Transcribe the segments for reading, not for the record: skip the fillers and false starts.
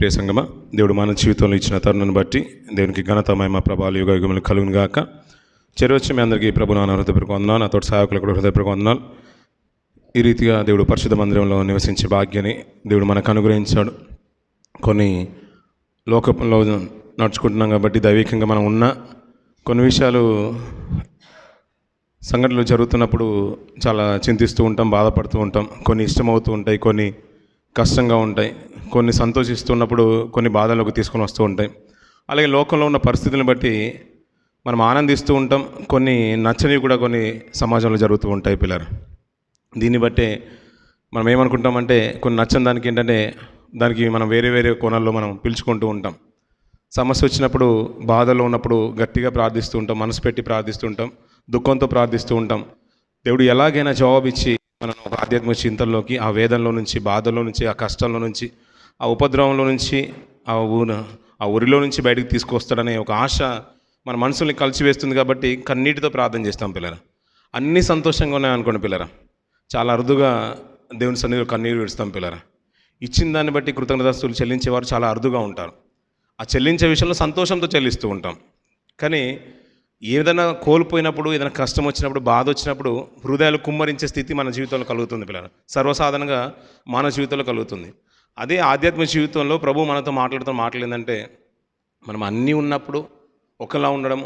ప్రియ సంగమా, దేవుడు మన జీవితంలో ఇచ్చిన తరుణాన్ని బట్టి దేవునికి ఘనత మహిమ ప్రభావాలు యుగ యుగములు కలుగును గాక. చెరవచ్చి మీ అందరికీ ప్రభు నాన్న హృదయపూర్వక వందనాలు, నాతోటి సహాయకులకు కూడా హృదయపూర్వక వందనాలు. ఈ రీతిగా దేవుడు పరిశుద్ధ మందిరంలో నివసించే భాగ్యాన్ని దేవుడు మనకు అనుగ్రహించాడు. కొన్ని లోకంలో నడుచుకుంటున్నాం కాబట్టి దైవికంగా మనం ఉన్న కొన్ని విషయాలు సంఘటనలు జరుగుతున్నప్పుడు చాలా చింతిస్తూ ఉంటాం, బాధపడుతూ ఉంటాం. కొన్ని ఇష్టమవుతూ ఉంటాయి, కొన్ని కష్టంగా ఉంటాయి, కొన్ని సంతోషిస్తున్నప్పుడు కొన్ని బాధలకు తీసుకొని వస్తూ ఉంటాయి. అలాగే లోకంలో ఉన్న పరిస్థితులను బట్టి మనం ఆనందిస్తూ ఉంటాం, కొన్ని నచ్చనివి కూడా కొన్ని సమాజంలో జరుగుతూ ఉంటాయి పిల్లలు. దీన్ని బట్టే మనం ఏమనుకుంటామంటే కొన్ని నచ్చని దానికి ఏంటంటే దానికి మనం వేరే వేరే కోణాల్లో మనం పిలుచుకుంటూ ఉంటాం. సమస్య వచ్చినప్పుడు, బాధలో ఉన్నప్పుడు గట్టిగా ప్రార్థిస్తూ ఉంటాం, మనసు పెట్టి ప్రార్థిస్తూ ఉంటాం, దుఃఖంతో ప్రార్థిస్తూ ఉంటాం. దేవుడు ఎలాగైనా జవాబిచ్చి మనం ఒక ఆధ్యాత్మిక చింతనలోకి, ఆ వేదనలో నుంచి, బాధల్లో నుంచి, ఆ కష్టంలో నుంచి, ఆ ఉపద్రవంలో నుంచి, ఆ ఊరిలో నుంచి బయటకు తీసుకొస్తాడనే ఒక ఆశ మన మనసుల్ని కలిసివేస్తుంది. కాబట్టి కన్నీటితో ప్రార్థన చేస్తాం పిల్లరా. అన్నీ సంతోషంగా ఉన్నాయనుకోండి పిల్లరా, చాలా అరుదుగా దేవుని సన్నిధిలో కన్నీరు విడుస్తాం పిల్లరా. ఇచ్చిన దాన్ని బట్టి కృతజ్ఞతాస్తుతులు చెల్లించేవారు చాలా అరుదుగా ఉంటారు. ఆ చెల్లించే విషయంలో సంతోషంతో చెల్లిస్తూ ఉంటాం. కానీ ఏదైనా కోల్పోయినప్పుడు, ఏదైనా కష్టం వచ్చినప్పుడు, బాధ వచ్చినప్పుడు హృదయాలు కుమ్మరించే స్థితి మన జీవితంలో కలుగుతుంది పిల్లలు. సర్వసాధారణంగా మన జీవితంలో కలుగుతుంది. అదే ఆధ్యాత్మిక జీవితంలో ప్రభు మనతో మాట్లాడిందంటే మనం అన్నీ ఉన్నప్పుడు ఒకలా ఉండడం,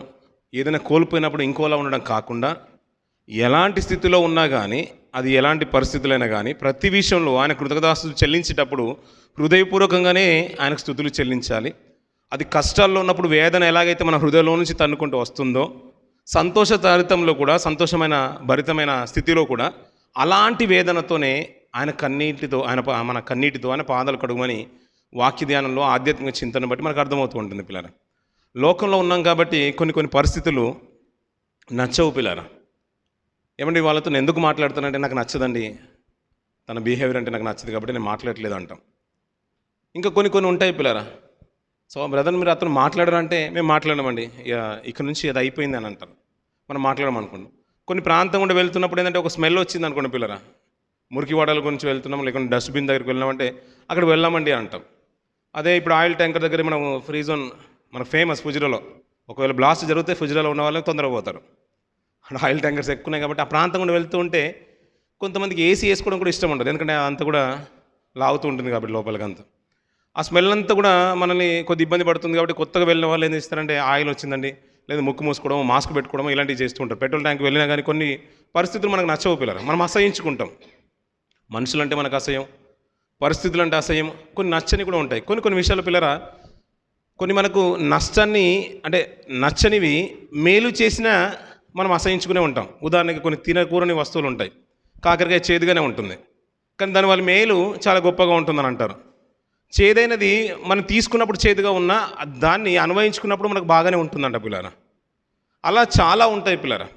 ఏదైనా కోల్పోయినప్పుడు ఇంకోలా ఉండడం కాకుండా ఎలాంటి స్థితిలో ఉన్నా కానీ, అది ఎలాంటి పరిస్థితులైనా కానీ ప్రతి విషయంలో ఆయన కృతజ్ఞతాస్తుతులు చెల్లించేటప్పుడు హృదయపూర్వకంగానే ఆయనకు స్తుతులు చెల్లించాలి. అది కష్టాల్లో ఉన్నప్పుడు వేదన ఎలాగైతే మన హృదయంలో నుంచి తన్నుకుంటూ వస్తుందో, సంతోషభరితంలో కూడా, సంతోషమైన భరితమైన స్థితిలో కూడా అలాంటి వేదనతోనే ఆయన మన కన్నీటితో ఆయన పాదాలు కడుగుమని వాక్య ధ్యానంలో ఆధ్యాత్మిక చింతన బట్టి మనకు అర్థమవుతూ ఉంటుంది పిల్లరా. లోకంలో ఉన్నాం కాబట్టి కొన్ని పరిస్థితులు నచ్చవు పిల్లరా. ఏమండి, వాళ్ళతో నేను ఎందుకు మాట్లాడుతానంటే నాకు నచ్చదండి, తన బిహేవియర్ అంటే నాకు నచ్చదు కాబట్టి నేను మాట్లాడట్లేదు అంటాం. ఇంకా కొన్ని ఉంటాయి పిల్లరా. సో బ్రదర్ మీరు అతను మాట్లాడరంటే మేము మాట్లాడమండి, ఇక్కడ నుంచి అది అయిపోయింది అని అంటారు. మనం మాట్లాడమనుకోండి. కొన్ని ప్రాంతం కూడా వెళ్తున్నప్పుడు ఏంటంటే ఒక స్మెల్ వచ్చింది అనుకోండి పిల్లరా, మురికి వాడల గురించి వెళ్తున్నాం, లేకుంటే డస్ట్బిన్ దగ్గరికి వెళ్ళామంటే అక్కడ వెళ్ళామండి అంటాం. అదే ఇప్పుడు ఆయిల్ ట్యాంకర్ దగ్గర మనం ఫ్రీ జోన్ మనకు ఫేమస్ ఫుజిరాలో, ఒకవేళ బ్లాస్ట్ జరిగితే ఫుజిరాలో ఉన్న వాళ్ళకి తొందరగా పోతారు. ఆయిల్ ట్యాంకర్స్ ఎక్కున్నాయి కాబట్టి ఆ ప్రాంతం కూడా వెళ్తూ ఉంటే కొంతమందికి ఏసీ వేసుకోవడం కూడా ఇష్టం ఉండదు, ఎందుకంటే అంతా కూడా లాగుతూ ఉంటుంది కాబట్టి లోపలికి అంతా. ఆ స్మెల్ అంతా కూడా మనల్ని కొద్ది ఇబ్బంది పడుతుంది కాబట్టి కొత్తగా వెళ్ళిన వాళ్ళు ఏం చేస్తారంటే ఆయిల్ వచ్చిందండి, లేదా ముక్కు మూసుకోవడం, మాస్క్ పెట్టుకోవడం ఇలాంటివి చేస్తూ ఉంటారు. పెట్రోల్ ట్యాంక్ వెళ్ళినా కానీ కొన్ని పరిస్థితులు మనకు నచ్చవు పిల్లలు, మనం అసహించుకుంటాం. మనుషులంటే మనకు అసహ్యం, పరిస్థితులు అంటే అసహ్యం, కొన్ని నచ్చని కూడా ఉంటాయి. కొన్ని విషయాలు పిల్లరా, కొన్ని మనకు నష్టాన్ని అంటే నచ్చనివి మేలు చేసినా మనం అసహించుకునే ఉంటాం. ఉదాహరణకి కొన్ని తినకూరని వస్తువులు ఉంటాయి, కాకరకాయ చేదుగానే ఉంటుంది, కానీ దాని వాళ్ళ మేలు చాలా గొప్పగా ఉంటుందని అంటారు. చేదైనది మనం తీసుకున్నప్పుడు చేదుగా ఉన్నా దాన్ని అన్వయించుకున్నప్పుడు మనకు బాగానే ఉంటుందంట పిల్లరా. అలా చాలా ఉంటాయి పిల్లరా.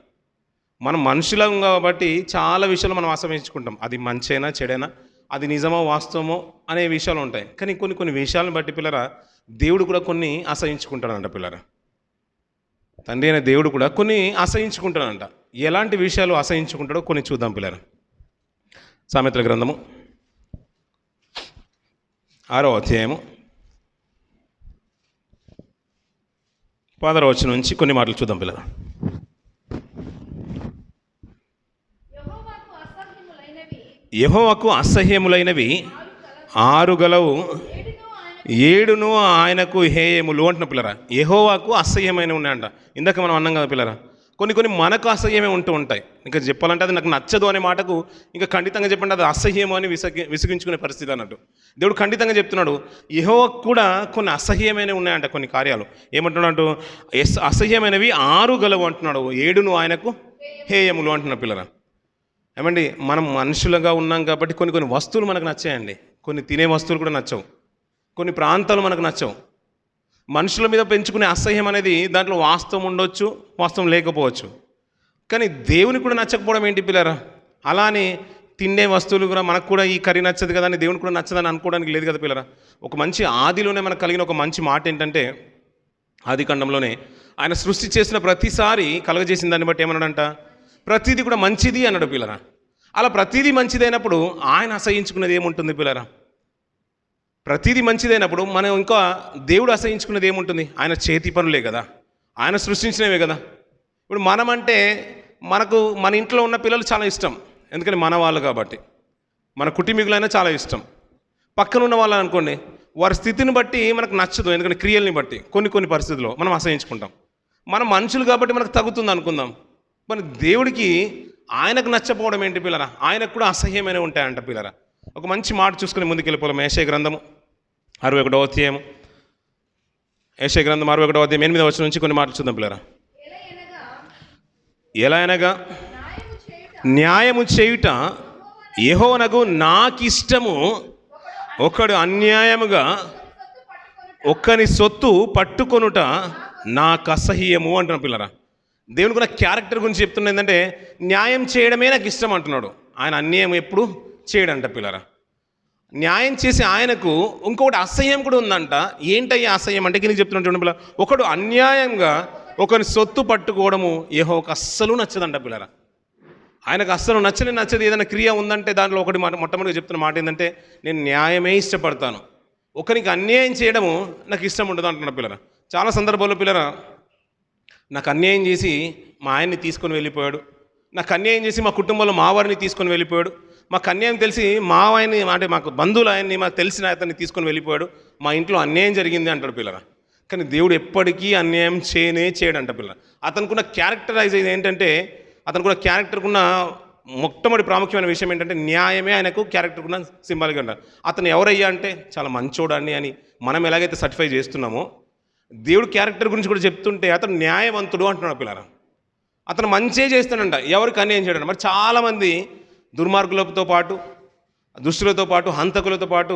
మనం మనుషులం కాబట్టి చాలా విషయాలు మనం అసహించుకుంటాం. అది మంచైనా చెడైనా, అది నిజమో వాస్తవమో అనే విషయాలు ఉంటాయి. కానీ కొన్ని విషయాలను బట్టి పిల్లరా దేవుడు కూడా కొన్ని అసహించుకుంటాడంట పిల్లరా. తండ్రి అయిన దేవుడు కూడా కొన్ని అసహించుకుంటాడంట. ఎలాంటి విషయాలు అసహించుకుంటాడో కొన్ని చూద్దాం పిల్లరా. సామెతల గ్రంథము 6వ అధ్యాయము 16వ వచనం నుంచి కొన్ని మాటలు చూద్దాం పిల్లరా. యెహోవాకు అసహ్యములైనవి 6 గలవు, 7 ఆయనకు హేయములు అంటున్న పిల్లరా. యెహోవాకు అసహ్యమైన ఉన్నాయంట. ఇందాక మనం అన్నాం కదా పిల్లరా, కొన్ని మనకు అసహ్యమే ఉంటూ ఉంటాయి. ఇంకా చెప్పాలంటే అది నాకు నచ్చదు అనే మాటకు ఇంకా ఖండితంగా చెప్పండి అది అసహ్యము అని విసిగించుకునే పరిస్థితి అన్నట్టు. దేవుడు ఖండితంగా చెప్తున్నాడు, యెహోవాకు కూడా కొన్ని అసహ్యమైనవి ఉన్నాయంట కొన్ని కార్యాలు. ఏమంటున్నాడు, అసహ్యమైనవి 6 గలవు అంటున్నాడు, 7 ఆయనకు హేయములు అంటున్నాడు పిల్లరా. ఏమండి, మనం మనుషులుగా ఉన్నాం కాబట్టి కొన్ని వస్తువులు మనకు నచ్చాయండి, కొన్ని తినే వస్తువులు కూడా నచ్చవు, కొన్ని ప్రాంతాలు మనకు నచ్చవు. మనుషుల మీద పెంచుకునే అసహ్యం అనేది దాంట్లో వాస్తవం ఉండొచ్చు, వాస్తవం లేకపోవచ్చు. కానీ దేవునికి కూడా నచ్చకపోవడం ఏంటి పిల్లరా? అలానే తినే వస్తువులు కూడా మనకు కూడా ఈ కర్రీ నచ్చదు కదా అని దేవునికి కూడా నచ్చదని అనుకోవడానికి లేదు కదా పిల్లరా. ఒక మంచి ఆదిలోనే మనకు కలిగిన ఒక మంచి మాట ఏంటంటే, ఆది కాండంలోనే ఆయన సృష్టి చేసిన ప్రతిసారి కలగజేసిన దాన్ని బట్టి ఏమన్నాడంట, ప్రతిదీ కూడా మంచిది అన్నాడు పిల్లరా. అలా ప్రతిదీ మంచిదైనప్పుడు ఆయన అసహించుకునేది ఏముంటుంది పిల్లరా? ప్రతిదీ మంచిదైనప్పుడు మనం ఇంకా దేవుడు అసహించుకున్నది ఏముంటుంది? ఆయన చేతి పనులే కదా, ఆయన సృష్టించినవే కదా. ఇప్పుడు మనం అంటే మనకు మన ఇంట్లో ఉన్న పిల్లలు చాలా ఇష్టం, ఎందుకంటే మన వాళ్ళు కాబట్టి. మన కుటుంబీకులైనా చాలా ఇష్టం. పక్కన ఉన్న వాళ్ళని అనుకోండి, వారి స్థితిని బట్టి మనకు నచ్చదు, ఎందుకంటే క్రియల్ని బట్టి కొన్ని పరిస్థితుల్లో మనం అసహించుకుంటాం. మనం మనుషులు కాబట్టి మనకు తగ్గుతుంది అనుకుందాం. మరి దేవుడికి ఆయనకు నచ్చపోవడం ఏంటి పిల్లరా? ఆయనకు కూడా అసహ్యమైనవి ఉంటాయంట పిల్లరా. ఒక మంచి మాట చూసుకుని ముందుకు వెళ్ళిపోవాలి. యెషయా గ్రంథము 61వ అధ్యాయము, యెషయా గ్రంథం 61వ అధ్యాయం 8వ వచనం నుంచి కొన్ని మాటలు చూద్దాం పిల్లరా. ఎలా అనగా న్యాయము చేయుట యెహోవానగు నాకిష్టము, ఒకడు అన్యాయముగా ఒక్కని సొత్తు పట్టుకొనుట నాకు అసహ్యము అంటున్నాడు పిల్లరా. దేవుని కూడా క్యారెక్టర్ గురించి చెప్తున్నా ఏంటంటే న్యాయం చేయడమే నాకు ఇష్టం అంటున్నాడు. ఆయన అన్యాయం ఎప్పుడు చేయడంట పిల్లరా. న్యాయం చేసి ఆయనకు ఇంకొకటి అసహ్యం కూడా ఉందంట. ఏంటయ్యా అసహ్యం అంటే కింద చెప్తున్నాడు చూడండి పిల్లరా. ఒకడు అన్యాయంగా ఒకని సొత్తు పట్టుకోవడము యెహోవాకు అస్సలు నచ్చదంట పిల్లరా. ఆయనకు అస్సలు నచ్చదు. ఏదైనా క్రియ ఉందంటే దాంట్లో ఒకటి మొట్టమొదటిగా చెప్తున్న మాట ఏంటంటే నేను న్యాయమే ఇష్టపడతాను, ఒకరికి అన్యాయం చేయడము నాకు ఇష్టం ఉండదు అంటున్నాడు పిల్లరా. చాలా సందర్భాల్లో పిల్లరా, నాకు అన్యాయం చేసి మా ఆయన్ని తీసుకొని వెళ్ళిపోయాడు, నాకు అన్యాయం చేసి మా కుటుంబంలో మా వారిని తీసుకొని వెళ్ళిపోయాడు, మాకు అన్యాయం తెలిసి మా ఆయన్ని అంటే మాకు బంధువులు ఆయన్ని మాకు తెలిసిన అతన్ని తీసుకొని వెళ్ళిపోయాడు, మా ఇంట్లో అన్యాయం జరిగింది అంటాడు పిల్లరా. కానీ దేవుడు ఎప్పటికీ అన్యాయం చేయడంట పిల్లరా. అతనుకున్న క్యారెక్టరైజ్ ఏంటంటే అతనుకున్న క్యారెక్టర్కున్న మొట్టమొదటి ప్రాముఖ్యమైన విషయం ఏంటంటే న్యాయమే ఆయనకు క్యారెక్టర్కున్న సింబాలిక్ అంటారు. అతను ఎవరయ్యా అంటే చాలా మంచోడాన్ని అని మనం ఎలాగైతే సర్టిఫై చేస్తున్నామో దేవుడు క్యారెక్టర్ గురించి కూడా చెప్తుంటే అతను న్యాయవంతుడు అంటున్నాడు పిల్లరా. అతను మంచే చేస్తాడంట, ఎవరికి అన్యాయం చేయడం. మరి చాలామంది దుర్మార్గులతో పాటు, దుష్టులతో పాటు, హంతకులతో పాటు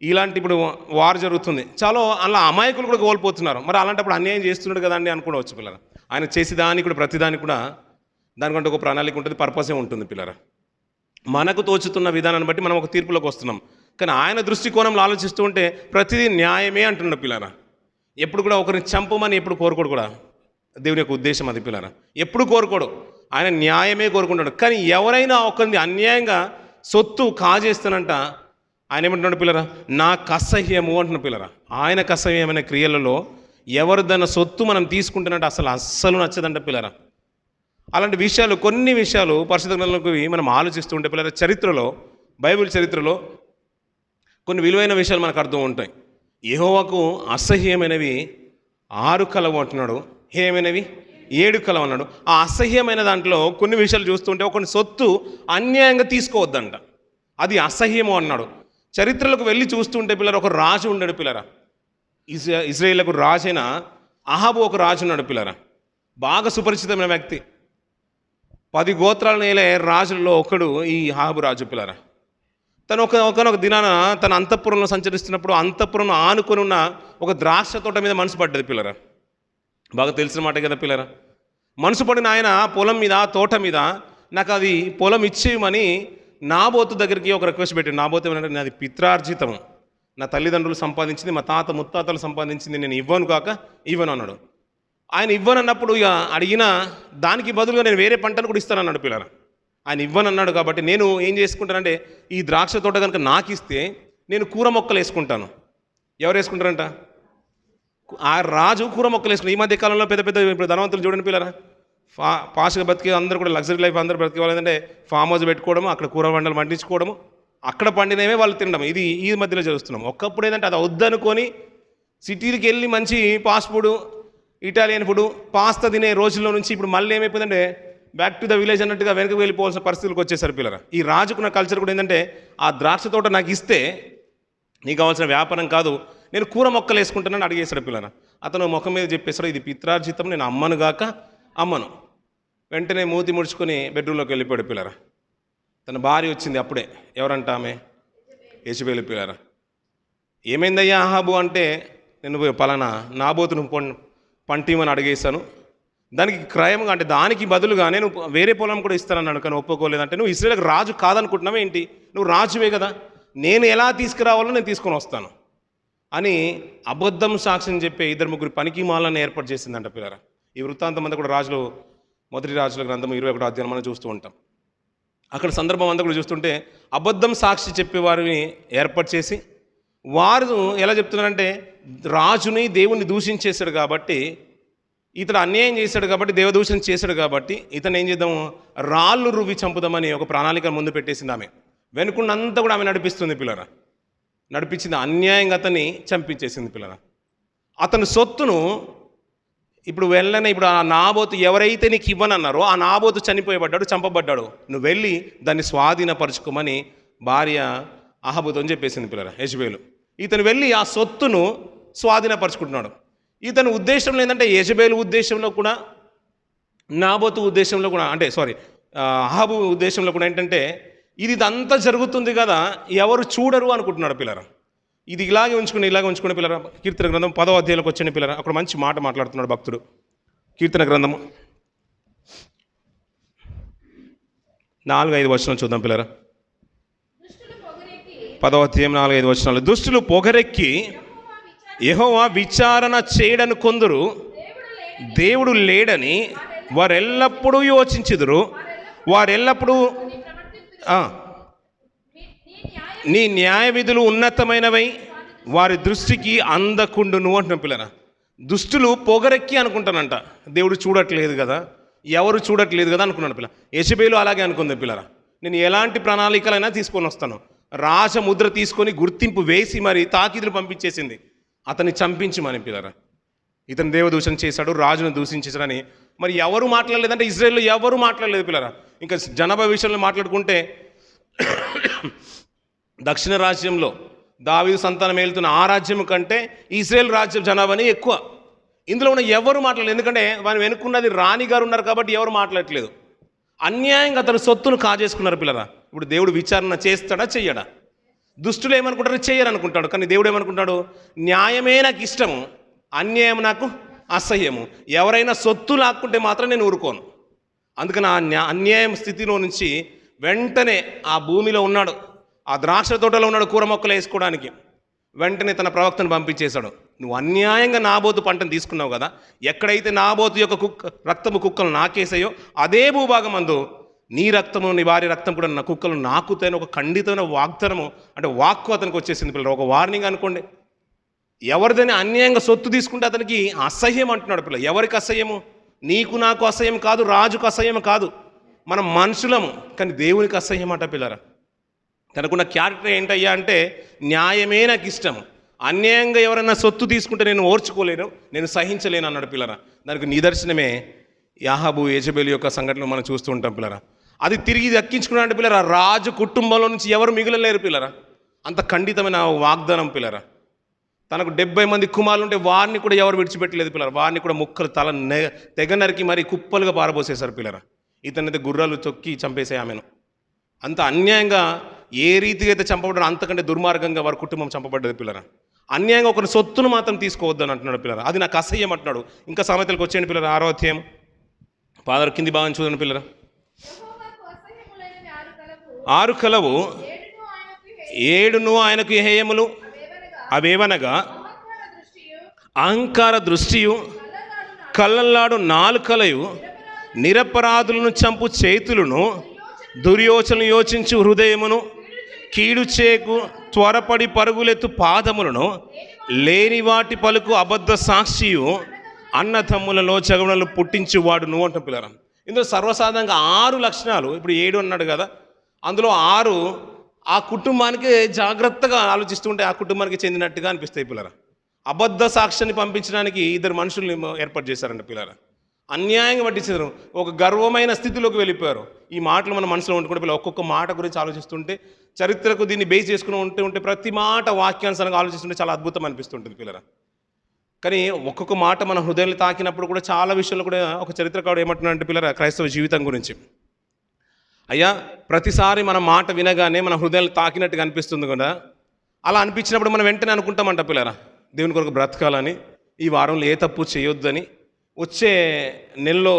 ఇలాంటి ఇప్పుడు వార్ జరుగుతుంది, చాలా అలా అమాయకులు కూడా కోల్పోతున్నారు. మరి అలాంటప్పుడు అన్యాయం చేస్తున్నాడు కదా అండి అనుకోవచ్చు పిల్లరా. ఆయన చేసేదానికి కూడా ప్రతిదానికి కూడా దానికంటే ఒక ప్రణాళిక ఉంటుంది, పర్పసే ఉంటుంది పిల్లరా. మనకు తోచుతున్న విధానాన్ని బట్టి మనం ఒక తీర్పులోకి వస్తున్నాం, కానీ ఆయన దృష్టికోణంలో ఆలోచిస్తూ ఉంటే ప్రతిదీ న్యాయమే అంటున్నాడు పిల్లరా. ఎప్పుడు కూడా ఒకరిని చంపమని ఎప్పుడు కోరుకోడు కూడా దేవుని యొక్క ఉద్దేశం అది పిల్లరా. ఎప్పుడు కోరుకోడు, ఆయన న్యాయమే కోరుకుంటాడు. కానీ ఎవరైనా ఒకరిని అన్యాయంగా సొత్తు కాజేస్తానంట ఆయన ఏమంటున్నాడు పిల్లరా, నాకు అసహ్యము అంటున్న పిల్లరా. ఆయనకు అసహ్యమైన క్రియలలో ఎవరిదన్న సొత్తు మనం తీసుకుంటున్నట్టు అస్సలు నచ్చదంట పిల్లరా. అలాంటి విషయాలు కొన్ని విషయాలు పరిశుద్ధ గ్రంథంలోకి మనం ఆలోచిస్తూ ఉంటే పిల్లరా, చరిత్రలో బైబిల్ చరిత్రలో కొన్ని విలువైన విషయాలు మనకు అర్థం ఉంటాయి. యెహోవాకు అసహ్యమైనవి 6 కలవు అంటున్నాడు, హేయమైనవి 7 కలవు అన్నాడు. ఆ అసహ్యమైన దాంట్లో కొన్ని విషయాలు చూస్తుంటే ఒకని సొత్తు అన్యాయంగా తీసుకోవద్దంట, అది అసహ్యము అన్నాడు. చరిత్రలకు వెళ్ళి చూస్తుంటే పిల్లరా, ఒక రాజు ఉన్నాడు పిల్లరా. ఇజ్రాయేలుకు రాజైన అహాబు ఒక రాజు ఉన్నాడు పిల్లరా. బాగా సుపరిచితమైన వ్యక్తి. 10 గోత్రాల నేలే రాజుల్లో ఒకడు ఈ అహాబు రాజు పిల్లరా. తను ఒకనొక దినాన తన అంతఃపురంలో సంచరిస్తున్నప్పుడు అంతఃపురంలో ఆనుకొని ఉన్న ఒక ద్రాక్ష తోట మీద మనసు పడ్డది పిల్లరా. బాగా తెలిసిన మాట కదా పిల్లరా. మనసు పడిన ఆయన పొలం మీద, తోట మీద నాకు అది పొలం ఇచ్చేయమని నాబోతు దగ్గరికి ఒక రిక్వెస్ట్ పెట్టాడు. నాబోతు ఏమంటే నాది పిత్రార్జితం, నా తల్లిదండ్రులు సంపాదించింది, మా తాత ముత్తాతలు సంపాదించింది, నేను ఇవ్వను అన్నాడు. ఆయన ఇవ్వనన్నప్పుడు ఇక అడిగిన దానికి బదులుగా నేను వేరే పంటను కూడా ఇస్తానన్నాడు పిల్లరా. ఆయన ఇవ్వనన్నాడు కాబట్టి నేను ఏం చేసుకుంటానంటే ఈ ద్రాక్ష తోట కనుక నాకు ఇస్తే నేను కూర మొక్కలు వేసుకుంటాను. ఎవరు వేసుకుంటారంట? ఆ రాజు కూర మొక్కలు వేసుకుంటారు. ఈ మధ్య కాలంలో పెద్ద ఇప్పుడు ధనవంతులు చూడండి పిల్లరా, పాష్గా బతికే అందరూ కూడా లగ్జరీ లైఫ్ అందరూ బ్రతికేవాళ్ళు ఏంటంటే ఫామ్ హౌస్ పెట్టుకోవడము, అక్కడ కూర వంటలు పండించుకోవడము, అక్కడ పండినవే వాళ్ళు తినడం. ఇది ఈ మధ్యలో చేస్తున్నాం. ఒకప్పుడు ఏంటంటే అది వద్దనుకొని సిటీకి వెళ్ళి మంచి fast food, Italian food, pasta తినే రోజుల్లో నుంచి ఇప్పుడు మళ్ళీ ఏమైపోయిందంటే బ్యాక్ టు ద విలేజ్ అన్నట్టుగా వెనక్కి వెళ్ళిపోవాల్సిన పరిస్థితులకు వచ్చేసారు పిల్లరా. ఈ రాజుకున్న కల్చర్ కూడా ఏంటంటే ఆ ద్రాక్ష తోట నాకు ఇస్తే నీకు కావాల్సిన వ్యాపారం కాదు, నేను కూర మొక్కలు వేసుకుంటానని అడిగేశాడు పిల్లరా. అతను ముఖం మీద చెప్పేశాడు, ఇది పిత్రార్జితం, నేను అమ్మను. వెంటనే మూతి ముడుచుకొని బెడ్రూమ్లోకి వెళ్ళిపోయాడు పిల్లరా. తన భార్య వచ్చింది అప్పుడే. ఎవరంట ఆమె? యెజబెలు పిల్లరా. ఏమైందయ్యా అహాబు అంటే, నేను పలానా నాబోతును పంటిమని అడిగేశాను, దానికి క్రయంగా అంటే దానికి బదులుగా నేను వేరే పొలం కూడా ఇస్తానన్నాడు, కానీ ఒప్పుకోలేదంటే నువ్వు ఇశ్రాయేలుకు రాజు కాదనుకుంటున్నావా ఏంటి? నువ్వు రాజువే కదా, నేను ఎలా తీసుకురావాలో నేను తీసుకొని వస్తాను అని అబద్ధం సాక్ష్యం చెప్పే 2-3 పనికి మాలను ఏర్పాటు చేసిందంట పిల్లరా. ఈ వృత్తాంతం అంతా కూడా మొదటి రాజుల గ్రంథం 21వ అధ్యాయం మనం చూస్తూ ఉంటాం. అక్కడ సందర్భం అంతా కూడా చూస్తుంటే అబద్ధం సాక్షి చెప్పేవారిని ఏర్పాటు చేసి వారు ఎలా చెప్తున్నారంటే రాజుని దేవుణ్ణి దూషించేశాడు కాబట్టి, ఇతడు అన్యాయం చేశాడు కాబట్టి, దేవదూషణ చేశాడు కాబట్టి ఇతను ఏం చేద్దాము, రాళ్ళు రువ్వి చంపుదామని ఒక ప్రణాళిక ముందు పెట్టేసింది ఆమె. వెనుకున్నంతా కూడా ఆమె నడిపిస్తుంది పిల్లరా, నడిపించింది, అన్యాయంగా అతన్ని చంపించేసింది పిల్లరా. అతని సొత్తును ఇప్పుడు ఇప్పుడు ఆ నాబోతు ఎవరైతే నీకు ఇవ్వనన్నారో ఆ నాబోతు చనిపోయబడ్డాడు, చంపబడ్డాడు, నువ్వు వెళ్ళి దాన్ని స్వాధీనపరచుకోమని భార్య అహాబుతో చెప్పేసింది పిల్లరా, యెజబేలు. ఇతను వెళ్ళి ఆ సొత్తును స్వాధీనపరచుకుంటున్నాడు. ఇతని ఉద్దేశంలో ఏంటంటే యెజబేలు ఉద్దేశంలో కూడా, నాబోతు ఉద్దేశంలో కూడా, అంటే అహాబు ఉద్దేశంలో కూడా ఏంటంటే ఇదంతా జరుగుతుంది కదా, ఎవరు చూడరు అనుకుంటున్నాడు పిల్లరా. ఇది ఇలాగే ఉంచుకుని పిల్లరా. కీర్తన గ్రంథం 10వ అధ్యాయంలోకి వచ్చిన పిల్లరా, అక్కడ మంచి మాట మాట్లాడుతున్నాడు భక్తుడు. కీర్తన గ్రంథము 4-5 వచనం చూద్దాం పిల్లరా. 10వ అధ్యాయం 4-5 వచనాలు. దుష్టులు పొగరెక్కి యెహోవా విచారణ చేయడను కొందరు, దేవుడు లేడని వారెల్లప్పుడూ యోచించుదురు. వారెల్లప్పుడూ నీ న్యాయ విధులు ఉన్నతమైనవై వారి దృష్టికి అందకుండును అంటున్నాం పిల్లరా. దుష్టులు పొగరెక్కి అనుకుంటానంట, దేవుడు చూడట్లేదు కదా, ఎవరు చూడట్లేదు కదా అనుకున్నాను పిల్ల. యెజబేలు అలాగే అనుకుంది పిల్లరా. నేను ఎలాంటి ప్రణాళికలైనా తీసుకొని వస్తాను, రాజముద్ర తీసుకొని గుర్తింపు వేసి మరి తాకిదులు పంపించేసింది అతన్ని చంపించమని పిల్లరా. ఇతను దేవదూషణ చేశాడు, రాజును దూషించేశాడని మరి ఎవరు మాట్లాడలేదంటే ఇజ్రాయెల్లో ఎవరు మాట్లాడలేదు పిల్లరా. ఇంకా జనాభా విషయంలో మాట్లాడుకుంటే దక్షిణ రాజ్యంలో దావీదు సంతానం ఏలుతున్న ఆ రాజ్యం కంటే ఇజ్రాయెల్ రాజ్యం జనాభాని ఎక్కువ. ఇందులో ఉన్న ఎవరు మాట్లాడలేదు, ఎందుకంటే వారు వెనుకున్నది రాణి గారు ఉన్నారు కాబట్టి ఎవరు మాట్లాడట్లేదు. అన్యాయంగా అతను సొత్తును కాజేసుకున్నారు పిల్లరా. ఇప్పుడు దేవుడు విచారణ చేస్తాడా చెయ్యడా? దుష్టులు ఏమనుకుంటారు, చెయ్యరనుకుంటాడు. కానీ దేవుడు ఏమనుకుంటాడు, న్యాయమే నాకు ఇష్టము, అన్యాయం నాకు అసహ్యము. ఎవరైనా సొత్తు లాక్కుంటే మాత్రం నేను ఊరుకోను. అందుకని ఆ అన్యాయం స్థితిలో నుంచి వెంటనే ఆ భూమిలో ఉన్నాడు, ఆ ద్రాక్ష తోటలో ఉన్నాడు కూర మొక్కలు వేసుకోవడానికి. వెంటనే తన ప్రవక్తను పంపించేశాడు. నువ్వు అన్యాయంగా నాబోతు పంటను తీసుకున్నావు కదా, ఎక్కడైతే నాబోతు యొక్క రక్తము కుక్కలు నాకేసాయో అదే భూభాగం అందు నీ రక్తము నీ భార్య రక్తం కూడా నా కుక్కలు నాకుతాయని ఒక ఖండితమైన వాగ్దానము, అంటే వాక్కు అతనికి వచ్చేసింది పిల్లలు. ఒక వార్నింగ్ అనుకోండి. ఎవరిదైనా అన్యాయంగా సొత్తు తీసుకుంటే అతనికి అసహ్యం అంటున్నాడు పిల్ల. ఎవరికి అసహ్యము? నీకు నాకు అసహ్యం కాదు, రాజుకు అసహ్యం కాదు, మనం మనుషులము. కానీ దేవునికి అసహ్యం అంట పిల్లరా. తనకున్న క్యారెక్టర్ ఏంటయ్యా అంటే న్యాయమే నాకు ఇష్టము, అన్యాయంగా ఎవరైనా సొత్తు తీసుకుంటే నేను ఓర్చుకోలేను, నేను సహించలేను అన్నాడు పిల్లరా. దానికి నిదర్శనమే యాహాబు యెజబేలు యొక్క సంఘటనలు మనం చూస్తూ ఉంటాం పిల్లరా. అది తిరిగి దక్కించుకున్నాడు పిల్లరా. రాజు కుటుంబంలో నుంచి ఎవరు మిగిలలేరు పిల్లరా. అంత ఖండితమైన వాగ్దానం పిల్లరా. తనకు 70 మంది కుమారులు ఉంటే వారిని కూడా ఎవరు విడిచిపెట్టలేదు పిల్లరా. వారిని కూడా ముక్కలు తెగ నరికి మరి కుప్పలుగా పారబోసేశారు పిల్లరా. ఇతనైతే గుర్రాలు తొక్కి చంపేసే ఆమెను. అంత అన్యాయంగా ఏ రీతిగా అయితే చంపబడ్డారో అంతకంటే దుర్మార్గంగా వారి కుటుంబం చంపబడ్డది పిల్లరా. అన్యాయంగా ఒకరి సొత్తును మాత్రం తీసుకోవద్దని అంటున్నాడు పిల్లరా. అది నాకు అసహ్యం అంటున్నాడు. ఇంకా సామెతలకు వచ్చేయండి పిల్లరా, 6వ అధ్యాయం పాదర కింది భాగం చూడండి పిల్లరా. 6 కలవు 7 ఆయనకు హేయములు, అవేవనగా అహంకార దృష్టియు, కళ్ళల్లాడు నాలుకలయు, నిరపరాధులను చంపు చేతులను, దుర్యోచనలు యోచించు హృదయమును, కీడు చేకు త్వరపడి పరుగులెత్తు పాదములను, లేని వాటి పలుకు అబద్ధ సాక్షియు, అన్నతమ్ములలో జగములను పుట్టించువాడు నువ్వు అంటాం పిల్లరా. ఇందులో సర్వసాధారణంగా 6 లక్షణాలు, ఇప్పుడు 7 అన్నాడు కదా, అందులో 6 ఆ కుటుంబానికి జాగ్రత్తగా ఆలోచిస్తుంటే ఆ కుటుంబానికి చెందినట్టుగా అనిపిస్తాయి పిల్లరా. అబద్ధ సాక్ష్యాన్ని పంపించడానికి 2 మనుషుల్ని ఏర్పాటు చేశారంట పిల్లరా. అన్యాయంగా పట్టించారు, ఒక గర్వమైన స్థితిలోకి వెళ్ళిపోయారు. ఈ మాటలు మన మనసులో ఉంటుకుంటే పిల్లలు ఒక్కొక్క మాట గురించి ఆలోచిస్తుంటే, చరిత్రకు దీన్ని బేస్ చేసుకుని ఉంటే ప్రతి మాట వాక్యానుసారంగా ఆలోచిస్తుంటే చాలా అద్భుతం అనిపిస్తుంటుంది పిల్లరా. కానీ ఒక్కొక్క మాట మన హృదయాన్ని తాకినప్పుడు కూడా చాలా విషయాల్లో కూడా ఒక చరిత్రకారుడు ఏమంటున్నాడంటే పిల్లరా, క్రైస్తవ జీవితం గురించి, అయ్యా ప్రతిసారి మన మాట వినగానే మన హృదయాలు తాకినట్టుగా అనిపిస్తుంది కదా, అలా అనిపించినప్పుడు మనం వెంటనే అనుకుంటామంట పిల్లరా, దేవుని కొరకు బ్రతకాలని, ఈ వారంలో ఏ తప్పు చేయొద్దని, వచ్చే నెలలో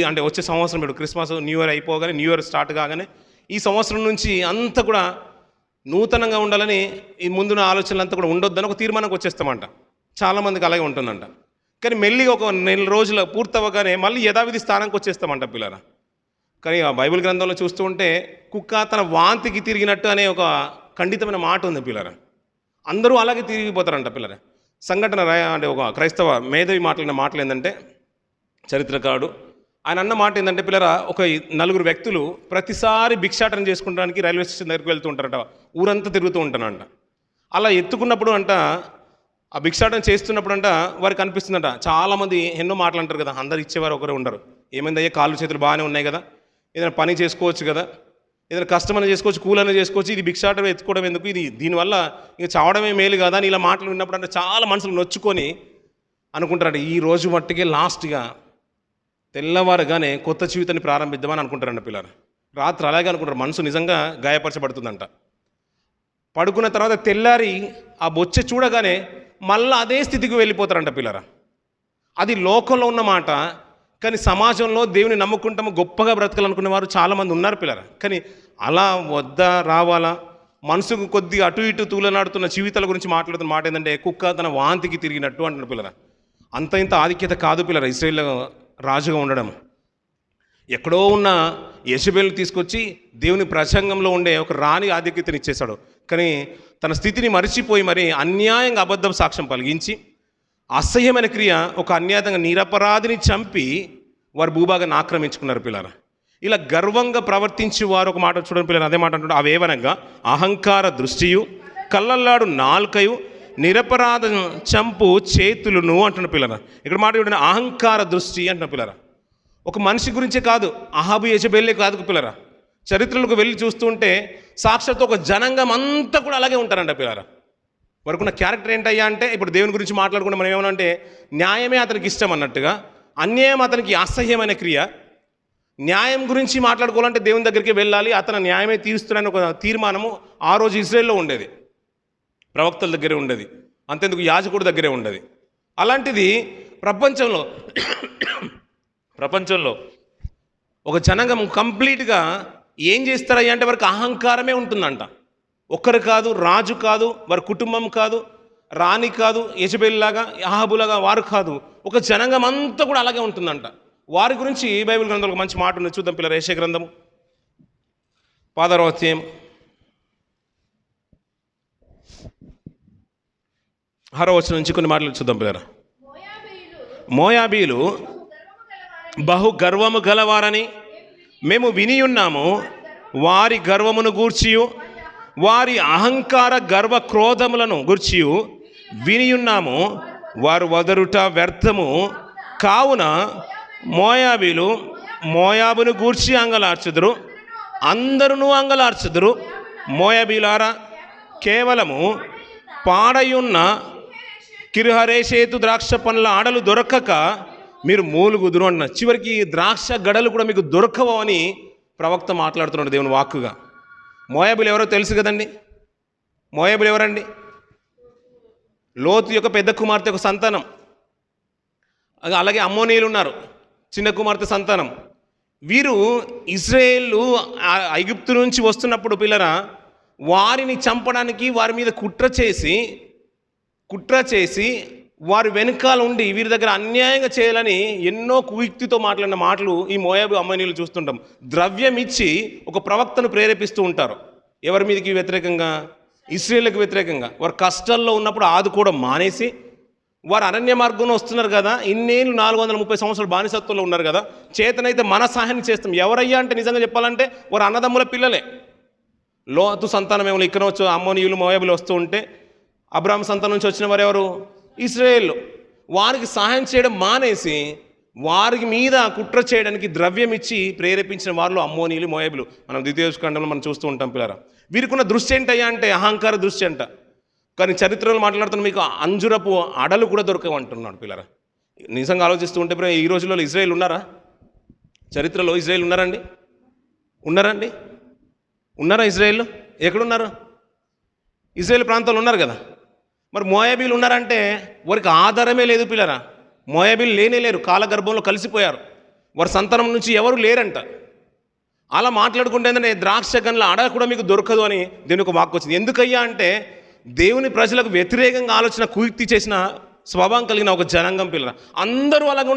అంటే వచ్చే సంవత్సరం ఇప్పుడు క్రిస్మస్ న్యూ ఇయర్ అయిపోగానే, న్యూ ఇయర్ స్టార్ట్ కాగానే ఈ సంవత్సరం నుంచి అంతా కూడా నూతనంగా ఉండాలని, ఈ ముందున్న ఆలోచనలు అంతా కూడా ఉండొద్దని ఒక తీర్మానంకి వచ్చేస్తామంట. చాలామందికి అలాగే ఉంటుందంట. కానీ మెల్లిగా ఒక నెల రోజుల పూర్తవగానే మళ్ళీ యథావిధి స్థానానికి వచ్చేస్తామంట పిల్లరా. కానీ ఆ బైబిల్ గ్రంథంలో చూస్తూ ఉంటే కుక్క తన వాంతికి తిరిగినట్టు అనే ఒక ఖండితమైన మాట ఉంది పిల్లరా. అందరూ అలాగే తిరిగిపోతారంట పిల్లలు. సంఘటన అంటే ఒక క్రైస్తవ మేధావి మాట్లాడిన మాటలు ఏంటంటే, చరిత్రకారుడు ఆయన అన్న మాట ఏంటంటే, పిల్లరా ఒక 4 వ్యక్తులు ప్రతిసారి భిక్షాటన చేసుకుంటానికి రైల్వే స్టేషన్ దగ్గరికి వెళ్తూ ఉంటారంట, ఊరంతా తిరుగుతూ ఉంటానంట. అలా ఎత్తుకున్నప్పుడు అంట, ఆ భిక్షాటన చేస్తున్నప్పుడు అంట వారికి అనిపిస్తుందంట, చాలామంది ఎన్నో మాటలు అంటారు కదా, అందరు ఇచ్చేవారు ఒకరే ఉండరు. ఏమైందయ్యా, కాళ్ళు చేతులు బాగానే ఉన్నాయి కదా, ఏదైనా పని చేసుకోవచ్చు కదా, ఏదైనా కష్టమైనా చేసుకోవచ్చు, కూలైనా చేసుకోవచ్చు, ఇది భిక్షాటన ఎత్తుకోవడం ఎందుకు, ఇది దీనివల్ల ఇంకా చావడమే మేలు కదా అని ఇలా మాటలు విన్నప్పుడు అంటే చాలా మనసులు నొచ్చుకొని అనుకుంటారంట, ఈ రోజు మట్టికే లాస్ట్గా తెల్లవారుగానే కొత్త జీవితాన్ని ప్రారంభిద్దామని అనుకుంటారంట పిల్లలు. రాత్రి అలాగే అనుకుంటారు, మనసు నిజంగా గాయపరచబడుతుందంట. పడుకున్న తర్వాత తెల్లారి ఆ బొచ్చె చూడగానే మళ్ళీ అదే స్థితికి వెళ్ళిపోతారంట పిల్లరా. అది లోకంలో ఉన్న మాట, కానీ సమాజంలో దేవుని నమ్ముకుంటాము, గొప్పగా బ్రతకాలనుకునే వారు చాలామంది ఉన్నారు పిల్లరా. కానీ అలా వద్దా రావాలా, మనసుకు కొద్దిగా అటు ఇటు తూలనాడుతున్న జీవితాల గురించి మాట్లాడుతున్న మాట ఏంటంటే, కుక్క తన వాంతికి తిరిగినట్టు అంటున్నారు పిల్లరా. అంత ఇంత ఆధిక్యత కాదు పిల్లరా ఇశ్రాయేల్ రాజుగా ఉండడం. ఎక్కడో ఉన్న యెజబెల్ తీసుకొచ్చి దేవుని ప్రసంగంలో ఉండే ఒక రాణి ఆధిక్యతను ఇచ్చేశాడు. కానీ తన స్థితిని మరిచిపోయి మరి అన్యాయంగా అబద్ధం సాక్ష్యం పలిగించి అసహ్యమైన క్రియ, ఒక అన్యాయంగా నిరపరాధిని చంపి వారు భూభాగాన్ని ఆక్రమించుకున్నారు పిల్లరా. ఇలా గర్వంగా ప్రవర్తించి వారు ఒక మాట చూడండి పిల్లలు, అదే మాట అంటున్నారు, అవేవనగా అహంకార దృష్టియు, కళ్ళల్లాడు నాలుకయు, నిరపరాధ చంపు చేతులను అంటున్న పిల్లరా. ఇక్కడ మాట చూడండి, అహంకార దృష్టి అంటున్న పిల్లరా. ఒక మనిషి గురించే కాదు, అహాబు యెజబెలే కాదు పిల్లరా. చరిత్రలకు వెళ్ళి చూస్తుంటే సాక్షాత్తు ఒక జనాంగం అంతా కూడా అలాగే ఉంటారంట పిల్లరా. వరకున్న క్యారెక్టర్ ఏంటయ్యా అంటే, ఇప్పుడు దేవుని గురించి మాట్లాడుకుంటే మనం ఏమనంటే, న్యాయమే అతనికి ఇష్టం అన్నట్టుగా, అన్యాయం అతనికి అసహ్యమైన క్రియ. న్యాయం గురించి మాట్లాడుకోవాలంటే దేవుని దగ్గరికి వెళ్ళాలి, అతను న్యాయమే తీరుస్తున్నాడని ఒక తీర్మానము ఆ రోజు ఇజ్రాయెల్లో ఉండేది, ప్రవక్తల దగ్గరే ఉండేది, అంతేందుకు యాజకుడి దగ్గరే ఉండేది. అలాంటిది ప్రపంచంలో ఒక జనాంగం కంప్లీట్గా ఏం చేస్తారయ్యా అంటే, వారికి అహంకారమే ఉంటుందంట. ఒక్కరు కాదు, రాజు కాదు, వారి కుటుంబం కాదు, రాణి కాదు, యెజబెల్ లాగా అహాబులాగా వారు కాదు, ఒక జనాంగం అంతా కూడా అలాగే ఉంటుందంట. వారి గురించి బైబిల్ గ్రంథంలో మంచి మాట ఉంది, చూద్దాం పిల్లలు. యెషయా గ్రంథము 16వ అధ్యాయం 6వ వచనం నుంచి కొన్ని మాటలు చూద్దాం పిల్లలు. మోయాబీలు బహు గర్వము గలవారని మేము వినియున్నాము, వారి గర్వమును గూర్చియు వారి అహంకార గర్వ క్రోధములను గూర్చియు వినియున్నాము, వారు వదరుట వ్యర్థము. కావున మోయాబీలు మోయాబును గూర్చి అంగలార్చుదురు, అందరును అంగలార్చుదురు. మోయాబీలారా, కేవలము పాడయున్న కిర్హరేషేతు ద్రాక్ష పండ్ల ఆడలు దొరకక మీరు మూలుగుదురు అన్న. చివరికి ద్రాక్ష గడలు కూడా మీకు దొరకవు అని ప్రవక్త మాట్లాడుతున్నాడు దేవుని వాక్కుగా. మోయాబులు ఎవరో తెలుసు కదండి. మోయాబులు ఎవరండి? లోతు యొక్క పెద్ద కుమార్తె యొక్క సంతానం. అలాగే అమ్మోనీయులు ఉన్నారు, చిన్న కుమార్తె సంతానం. వీరు ఇశ్రాయేలు ఐగుప్తు నుంచి వస్తున్నప్పుడు పిల్లరా, వారిని చంపడానికి వారి మీద కుట్ర చేసి వారి వెనకాల ఉండి వీరి దగ్గర అన్యాయంగా చేయాలని ఎన్నో కుయుక్తితో మాట్లాడిన మాటలు ఈ మోయాబు అమ్మోనీయులు చూస్తుంటాం. ద్రవ్యం ఇచ్చి ఒక ప్రవక్తను ప్రేరేపిస్తూ ఉంటారు. ఎవరి మీదకి వ్యతిరేకంగా? ఇశ్రాయేలుకు వ్యతిరేకంగా. వారు కష్టాల్లో ఉన్నప్పుడు ఆదుకోవడం మానేసి, వారు అరణ్య మార్గంలో వస్తున్నారు కదా, ఇన్నేళ్ళు 430 సంవత్సరాలు బానిసత్వంలో ఉన్నారు కదా, చేతనైతే మన సహాయం చేస్తాం. ఎవరయ్యా అంటే నిజంగా చెప్పాలంటే వారు అన్నదమ్ముల పిల్లలే. లోతు సంతానం ఏమో ఇక్కడ వచ్చి అమ్మోనీయులు మోయాబులు వస్తూ ఉంటే, అబ్రాహాము సంతానం నుంచి వచ్చిన వారు ఎవరు? ఇశ్రాయేలు. వారికి సహాయం చేయడం మానేసి వారికి మీద కుట్ర చేయడానికి ద్రవ్యం ఇచ్చి ప్రేరేపించిన వారిలో అమ్మోనీయులు మోయాబులు మనం ద్వితీయోపదేశకాండంలో మనం చూస్తూ ఉంటాం పిల్లరా. వీరికున్న దృష్టి ఏంటయ్యా అంటే అహంకార దృష్టి అంట. కానీ చరిత్రలో మాట్లాడుతున్న మీకు అంజురపు అడలు కూడా దొరకవంటున్నాడు పిల్లరా. నిజంగా ఆలోచిస్తూ ఉంటే ఈ రోజుల్లో ఇజ్రాయేల్ ఉన్నారా? చరిత్రలో ఇజ్రాయేల్ ఉన్నారండి? ఉన్నారా ఇజ్రాయేల్? ఎక్కడున్నారు? ఇజ్రాయేల్ ప్రాంతాలు ఉన్నారు కదా. మరి మోయాబీలు ఉన్నారంటే వారికి ఆధారమే లేదు పిల్లరా. మోయాబీలు లేరు, కాలగర్భంలో కలిసిపోయారు. వారి సంతానం నుంచి ఎవరు లేరంట. అలా మాట్లాడుకుంటే ఏంటంటే ద్రాక్ష గన్ల అడ కూడా మీకు దొరకదు అని దేవుని ఒక వాక్కు వచ్చింది. ఎందుకయ్యా అంటే దేవుని ప్రజలకు వ్యతిరేకంగా ఆలోచన కుయుక్తి చేసిన స్వభావం కలిగిన ఒక జనాంగం పిల్లరా. అందరూ అలాగే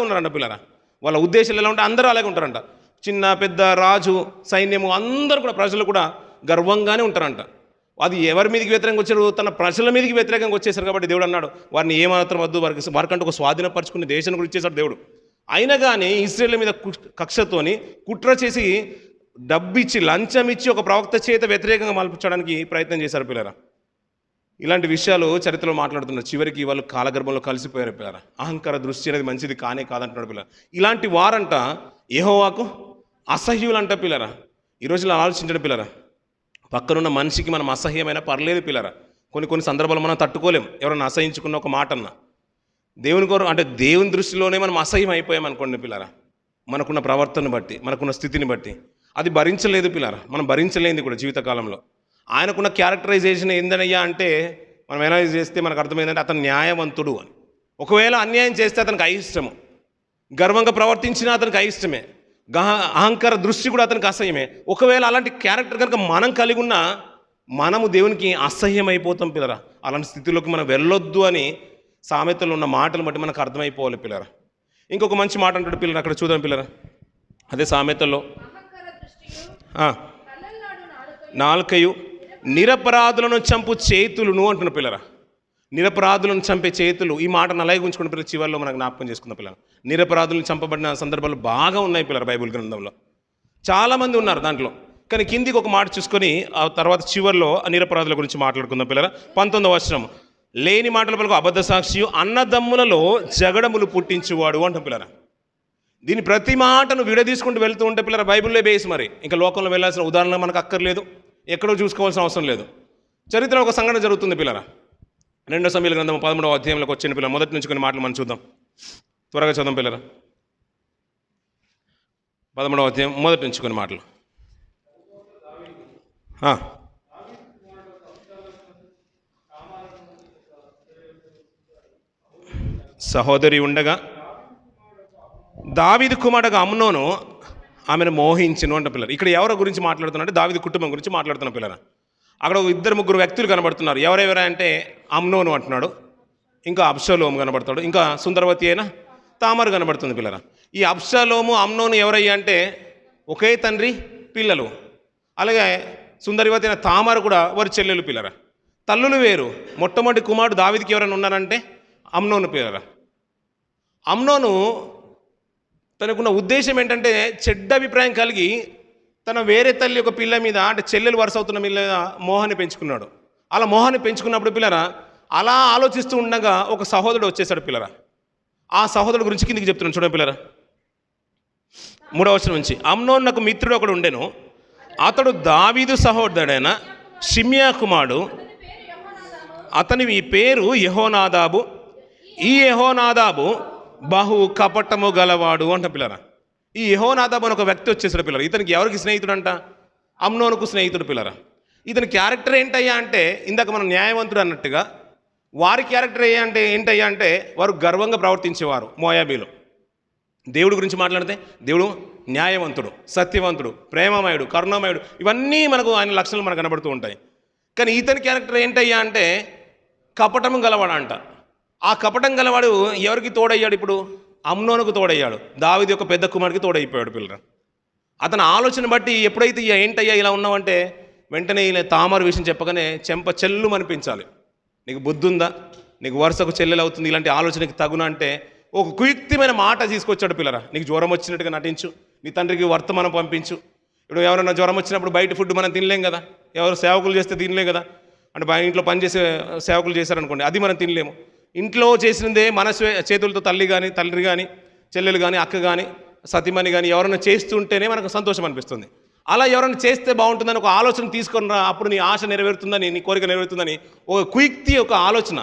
ఉన్నారంట పిల్లరా. వాళ్ళ ఉద్దేశాలు ఎలా ఉంటే అందరూ అలాగే ఉంటారంట. చిన్న పెద్ద రాజు సైన్యము అందరూ కూడా ప్రజలు కూడా గర్వంగానే ఉంటారంట. అది ఎవరి మీదకి వ్యతిరేకంగా వచ్చారు? తన ప్రజల మీదకి వ్యతిరేకంగా వచ్చేసారు. కాబట్టి దేవుడు అన్నాడు, వారిని ఏమాత్రం వద్దు, వారికంటూ ఒక స్వాధీనపరుచుకుని దేశాన్ని కూడా ఇచ్చేశాడు దేవుడు. అయినా కానీ ఇశ్రాయేలు మీద కక్షతోని కుట్ర చేసి డబ్బిచ్చి లంచం ఇచ్చి ఒక ప్రవక్త చేత వ్యతిరేకంగా మలుపుచ్చడానికి ప్రయత్నం చేశారు పిల్లరా. ఇలాంటి విషయాలు చరిత్రలో మాట్లాడుతున్నారు. చివరికి వాళ్ళు కాలగర్భంలో కలిసిపోయారు పిల్లరా. అహంకార దృష్టి అనేది మంచిది కానే కాదంటున్నాడు పిల్లరా. ఇలాంటి వారంట యెహోవాకు అసహ్యులంట పిల్లరా. ఈరోజు ఇలా ఆలోచించండి పిల్లరా. పక్కనున్న మనిషికి మనం అసహ్యమైనా పర్లేదు పిల్లరా. కొన్ని సందర్భాలు మనం తట్టుకోలేం. ఎవరైనా అసహించుకున్న ఒక మాట అన్న దేవుని కొరకు అంటే దేవుని దృష్టిలోనే మనం అసహ్యం అయిపోయాం అనుకోండి పిల్లరా. మనకున్న ప్రవర్తనను బట్టి, మనకున్న స్థితిని బట్టి అది భరించలేదు పిల్లరా. మనం భరించలేనిది కూడా జీవితకాలంలో. ఆయనకున్న క్యారెక్టరైజేషన్ ఏందనయ్యా అంటే మనం ఎనలైజ్ చేస్తే మనకు అర్థమైందంటే అతను న్యాయవంతుడు అని. ఒకవేళ అన్యాయం చేస్తే అతనికి అయిష్టము, గర్వంగా ప్రవర్తించినా అతనికి అయిష్టమే, అహంకార దృష్టి కూడా అతనికి అసహ్యమే. ఒకవేళ అలాంటి క్యారెక్టర్ కనుక మనం కలిగి ఉన్నా మనము దేవునికి అసహ్యం అయిపోతాం పిల్లరా. అలాంటి స్థితిలోకి మనం వెళ్ళొద్దు అని సామెతలో ఉన్న మాటలు బట్టి మనకు అర్థమైపోవాలి పిల్లరా. ఇంకొక మంచి మాట అంటాడు పిల్లరా, అక్కడ చూద్దాం పిల్లరా. అదే సామెతల్లో నాలుకయు నిరపరాధులను చంపు చేతులను అంటున్న పిల్లరా. నిరపరాధులను చంపే చేతులు, ఈ మాటను అలాగే ఉంచుకున్న పిల్లలు చివరిలో మనకు జ్ఞాపకం చేసుకున్న పిల్లలు. నిరపరాధులను చంపబడిన సందర్భాలు బాగా ఉన్నాయి పిల్లలు బైబిల్ గ్రంథంలో, చాలామంది ఉన్నారు దాంట్లో. కానీ కిందికి ఒక మాట చూసుకొని ఆ తర్వాత చివరిలో నిరపరాధుల గురించి మాట్లాడుకుందాం పిల్లరా. 19వ వచనం, లేని మాటల పలుకు అబద్ధ సాక్షి, అన్నదమ్ములలో జగడములు పుట్టించువాడు అంటాం పిల్లరా. దీని ప్రతి మాటను విడదీసుకుంటూ వెళ్తూ ఉంటే పిల్లరా బైబిల్లో బేస్. మరి ఇంకా లోకంలో వెళ్ళాల్సిన ఉదాహరణ మనకు అక్కర్లేదు, ఎక్కడో చూసుకోవాల్సిన అవసరం లేదు. చరిత్ర ఒక సంఘటన జరుగుతుంది పిల్లరా. 2 సమూయేలు గ్రంథం 13వ అధ్యాయంలోకి వచ్చిన పిల్లలు మొదటి నుంచి కొన్ని మాటలు మనం చూద్దాం. త్వరగా చదువు పిల్లరా. 13వ అధ్యాయం మొదటి నుంచి కొన్ని మాటలు. సహోదరి ఉండగా దావీదు కుమారుడుగా అమ్నోను ఆమెను మోహించును అంట పిల్లలు. ఇక్కడ ఎవరి గురించి మాట్లాడుతున్నా దావీదు కుటుంబం గురించి మాట్లాడుతున్న పిల్లలు. అక్కడ 2-3 వ్యక్తులు కనబడుతున్నారు. ఎవరెవరా అంటే అమ్నోను అంటున్నాడు, ఇంకా అబ్షలోము కనబడతాడు, ఇంకా సుందరవతి అయిన తామరు కనబడుతుంది పిల్లరా. ఈ అబ్షలోము అమ్నోను ఎవరయ్యా అంటే ఒకే తండ్రి పిల్లలు. అలాగే సుందరవతి అయిన తామరు కూడా వారి చెల్లెలు పిల్లరా. తల్లులు వేరు. మొట్టమొదటి కుమారుడు దావీదుకి ఎవరైనా ఉన్నారంటే అమ్నోను పిల్లరా. అమ్నోను తనకున్న ఉద్దేశం ఏంటంటే చెడ్డ అభిప్రాయం కలిగి తన వేరే తల్లి ఒక పిల్ల మీద అంటే చెల్లెలు వరుస అవుతున్న పిల్ల మీద మోహాన్ని పెంచుకున్నాడు. అలా మోహాన్ని పెంచుకున్నప్పుడు పిల్లరా అలా ఆలోచిస్తూ ఉండగా ఒక సహోదరుడు వచ్చేసాడు పిల్లరా. ఆ సహోదరుడు గురించి కిందికి చెప్తున్నాను చూడండి పిల్లరా. 3వ వచనం నుంచి, అమ్నోను నాకు మిత్రుడు ఒకడు ఉండెను, అతడు దావీదు సహోదరుడైన షిమ్యా కుమారుడు, అతని ఈ పేరు యెహోనాదాబు. ఈ యెహోనాదాబు బహు కపటము గలవాడు అంట పిల్లరా. ఈ యెహోనాదాబు అని ఒక వ్యక్తి వచ్చేసాడు పిల్లరా. ఇతనికి ఎవరికి స్నేహితుడు అంట? అమ్నోనుకు స్నేహితుడు పిల్లరా. ఇతని క్యారెక్టర్ ఏంటయ్యా అంటే ఇందాక మనం న్యాయవంతుడు అన్నట్టుగా వారి క్యారెక్టర్ ఏంటయ్యా అంటే వారు గర్వంగా ప్రవర్తించేవారు మోయాబీలు. దేవుడి గురించి మాట్లాడితే దేవుడు న్యాయవంతుడు, సత్యవంతుడు, ప్రేమమయుడు, కరుణామయుడు, ఇవన్నీ మనకు ఆయన లక్షణాలు మనకు కనబడుతూ ఉంటాయి. కానీ ఇతని క్యారెక్టర్ ఏంటయ్యా అంటే కపటం గలవాడు అంట. ఆ కపటం గలవాడు ఎవరికి తోడయ్యాడు? ఇప్పుడు అమ్నోనుకు తోడయ్యాడు. దావీదు యొక్క పెద్ద కుమారుడికి తోడైపోయాడు పిల్లరా. అతని ఆలోచన బట్టి ఎప్పుడైతే ఏంటయ్యా ఇలా ఉన్నావంటే వెంటనే ఇలా తామర విషయం చెప్పగానే చెంప చెల్లు అనిపించాలి. నీకు బుద్ధి ఉందా? నీకు వరుసకు చెల్లెలు అవుతుంది, ఇలాంటి ఆలోచనకి తగున అంటే ఒక కుయుక్తిమైన మాట తీసుకొచ్చాడు పిల్లరా. నీకు జ్వరం వచ్చినట్టుగా నటించు, నీ తండ్రికి వర్తమానం పంపించు. ఇప్పుడు ఎవరైనా జ్వరం వచ్చినప్పుడు బయట ఫుడ్ మనం తినలేం కదా, ఎవరు సేవకులు చేస్తే తినలేం కదా. అంటే ఇంట్లో పనిచేసే సేవకులు చేశారనుకోండి, అది మనం తినలేము. ఇంట్లో చేసినదే మన చేతులతో తండ్రి కానీ చెల్లెలు కానీ అక్క కానీ సతీమణి కానీ ఎవరైనా చేస్తుంటేనే మనకు సంతోషం అనిపిస్తుంది. అలా ఎవరైనా చేస్తే బాగుంటుందని ఒక ఆలోచన తీసుకొని రా, అప్పుడు నీ ఆశ నెరవేరుతుందని, నీ కోరిక నెరవేరుతుందని ఒక కుయుక్తి, ఒక ఆలోచన,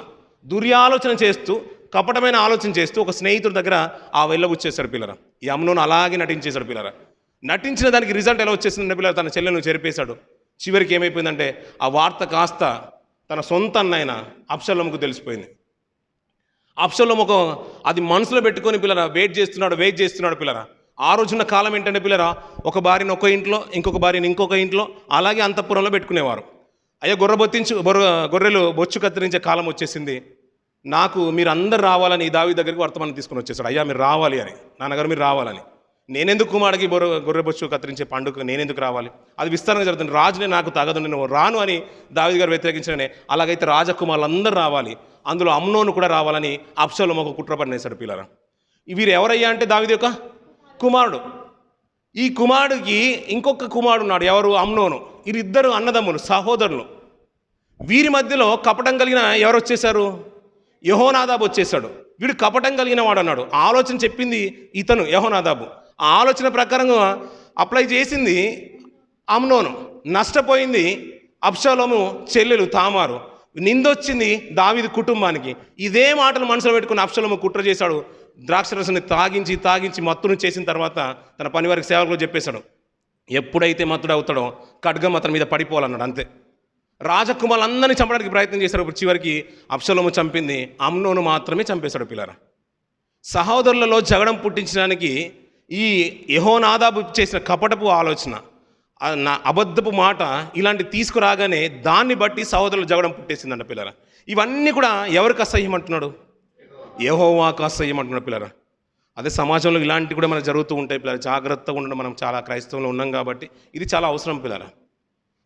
దుర్యాలోచన చేస్తూ, కపటమైన ఆలోచన చేస్తూ ఒక స్నేహితుడి దగ్గర ఆ వెళ్ళబుచ్చేశాడు పిల్లరా. ఈ అమ్నోను అలాగే నటించేశాడు పిల్లరా. నటించిన దానికి రిజల్ట్ ఎలా వచ్చేసిందంటే పిల్లలు తన చెల్లెలను చెరిపేశాడు. చివరికి ఏమైపోయిందంటే ఆ వార్త కాస్త తన సొంత అన్నైన అబ్షలోముకు తెలిసిపోయింది. అబ్షలోము అది మనసులో పెట్టుకొని పిల్లరా వెయిట్ చేస్తున్నాడు పిల్లరా. ఆ రోజున్న కాలం ఏంటంటే పిల్లరా, ఒక భార్యను ఒక ఇంట్లో, ఇంకొక భార్యను ఇంకొక ఇంట్లో, అలాగే అంతఃపురంలో పెట్టుకునేవారు. అయ్యా గొర్రెలు బొచ్చు కత్తిరించే కాలం వచ్చేసింది, నాకు మీరు అందరు రావాలని దావీదు దగ్గరికి వర్తమానం తీసుకొని వచ్చేసాడు. అయ్యా మీరు రావాలి అని, నాన్నగారు మీరు రావాలని. నేనెందుకు కుమారుడికి గొర్రెబొచ్చు కత్తిరించే పండుగ నేనెందుకు రావాలి? అది విస్తారంగా జరుగుతుంది. రాజునే నాకు తగదు, నేను రాను అని దావీదు గారు వ్యతిరేకించగానే, అలాగైతే రాజకుమారులు అందరూ రావాలి, అందులో అమ్నోను కూడా రావాలని అబ్షాలోము ఒక కుట్ర పన్నేశాడు పిల్లరా. వీరు ఎవరయ్యా అంటే దావీదు యొక్క కుమారుడు. ఈ కుమారుడికి ఇంకొక కుమారుడు ఉన్నాడు, ఎవరు? అమ్నోను. వీరిద్దరు అన్నదమ్ములు, సహోదరులు. వీరి మధ్యలో కపటం కలిగిన ఎవరు వచ్చేశారు? యెహోనాదాబు వచ్చేసాడు. వీడు కపటం కలిగిన వాడు అన్నాడు. ఆలోచన చెప్పింది ఇతను యెహోనాదాబు. ఆ ఆలోచన ప్రకారంగా అప్లై చేసింది అమ్నోను. నష్టపోయింది అబ్షాలోము చెల్లెలు తామారు. నిందొచ్చింది దావీదు కుటుంబానికి. ఇదే మాటలు మనసులో పెట్టుకుని అబ్షాలోము కుట్ర చేశాడు. ద్రాక్షరసాన్ని తాగించి మత్తును చేసిన తర్వాత తన పనివారికి సేవకులు చెప్పేశాడు, ఎప్పుడైతే మత్తుడు అవుతాడో ఖడ్గం అతని మీద పడిపోవాలన్నాడు. అంతే. రాజకుమారులందరినీ చంపడానికి ప్రయత్నం చేశాడు. ఇప్పుడు చివరికి అబ్షాలోము చంపింది అమ్నోను మాత్రమే చంపేశాడు పిల్లరా. సహోదరులలో జగడం పుట్టించడానికి ఈ యెహోనాదాబు చేసిన కపటపు ఆలోచన, నా అబద్ధపు మాట ఇలాంటి తీసుకురాగానే దాన్ని బట్టి సహోదరులు జగడం పుట్టేసిందంట పిల్లరా. ఇవన్నీ కూడా ఎవరికి అసహ్యం అంటున్నాడు? యెహోవాకు అసహ్యం అంటున్నాడు పిల్లరా. అదే సమాజంలో ఇలాంటివి కూడా మనకు జరుగుతూ ఉంటాయి పిల్లరా. జాగ్రత్తగా ఉండడం, మనం చాలా క్రైస్తవంలో ఉన్నాం కాబట్టి ఇది చాలా అవసరం పిల్లరా.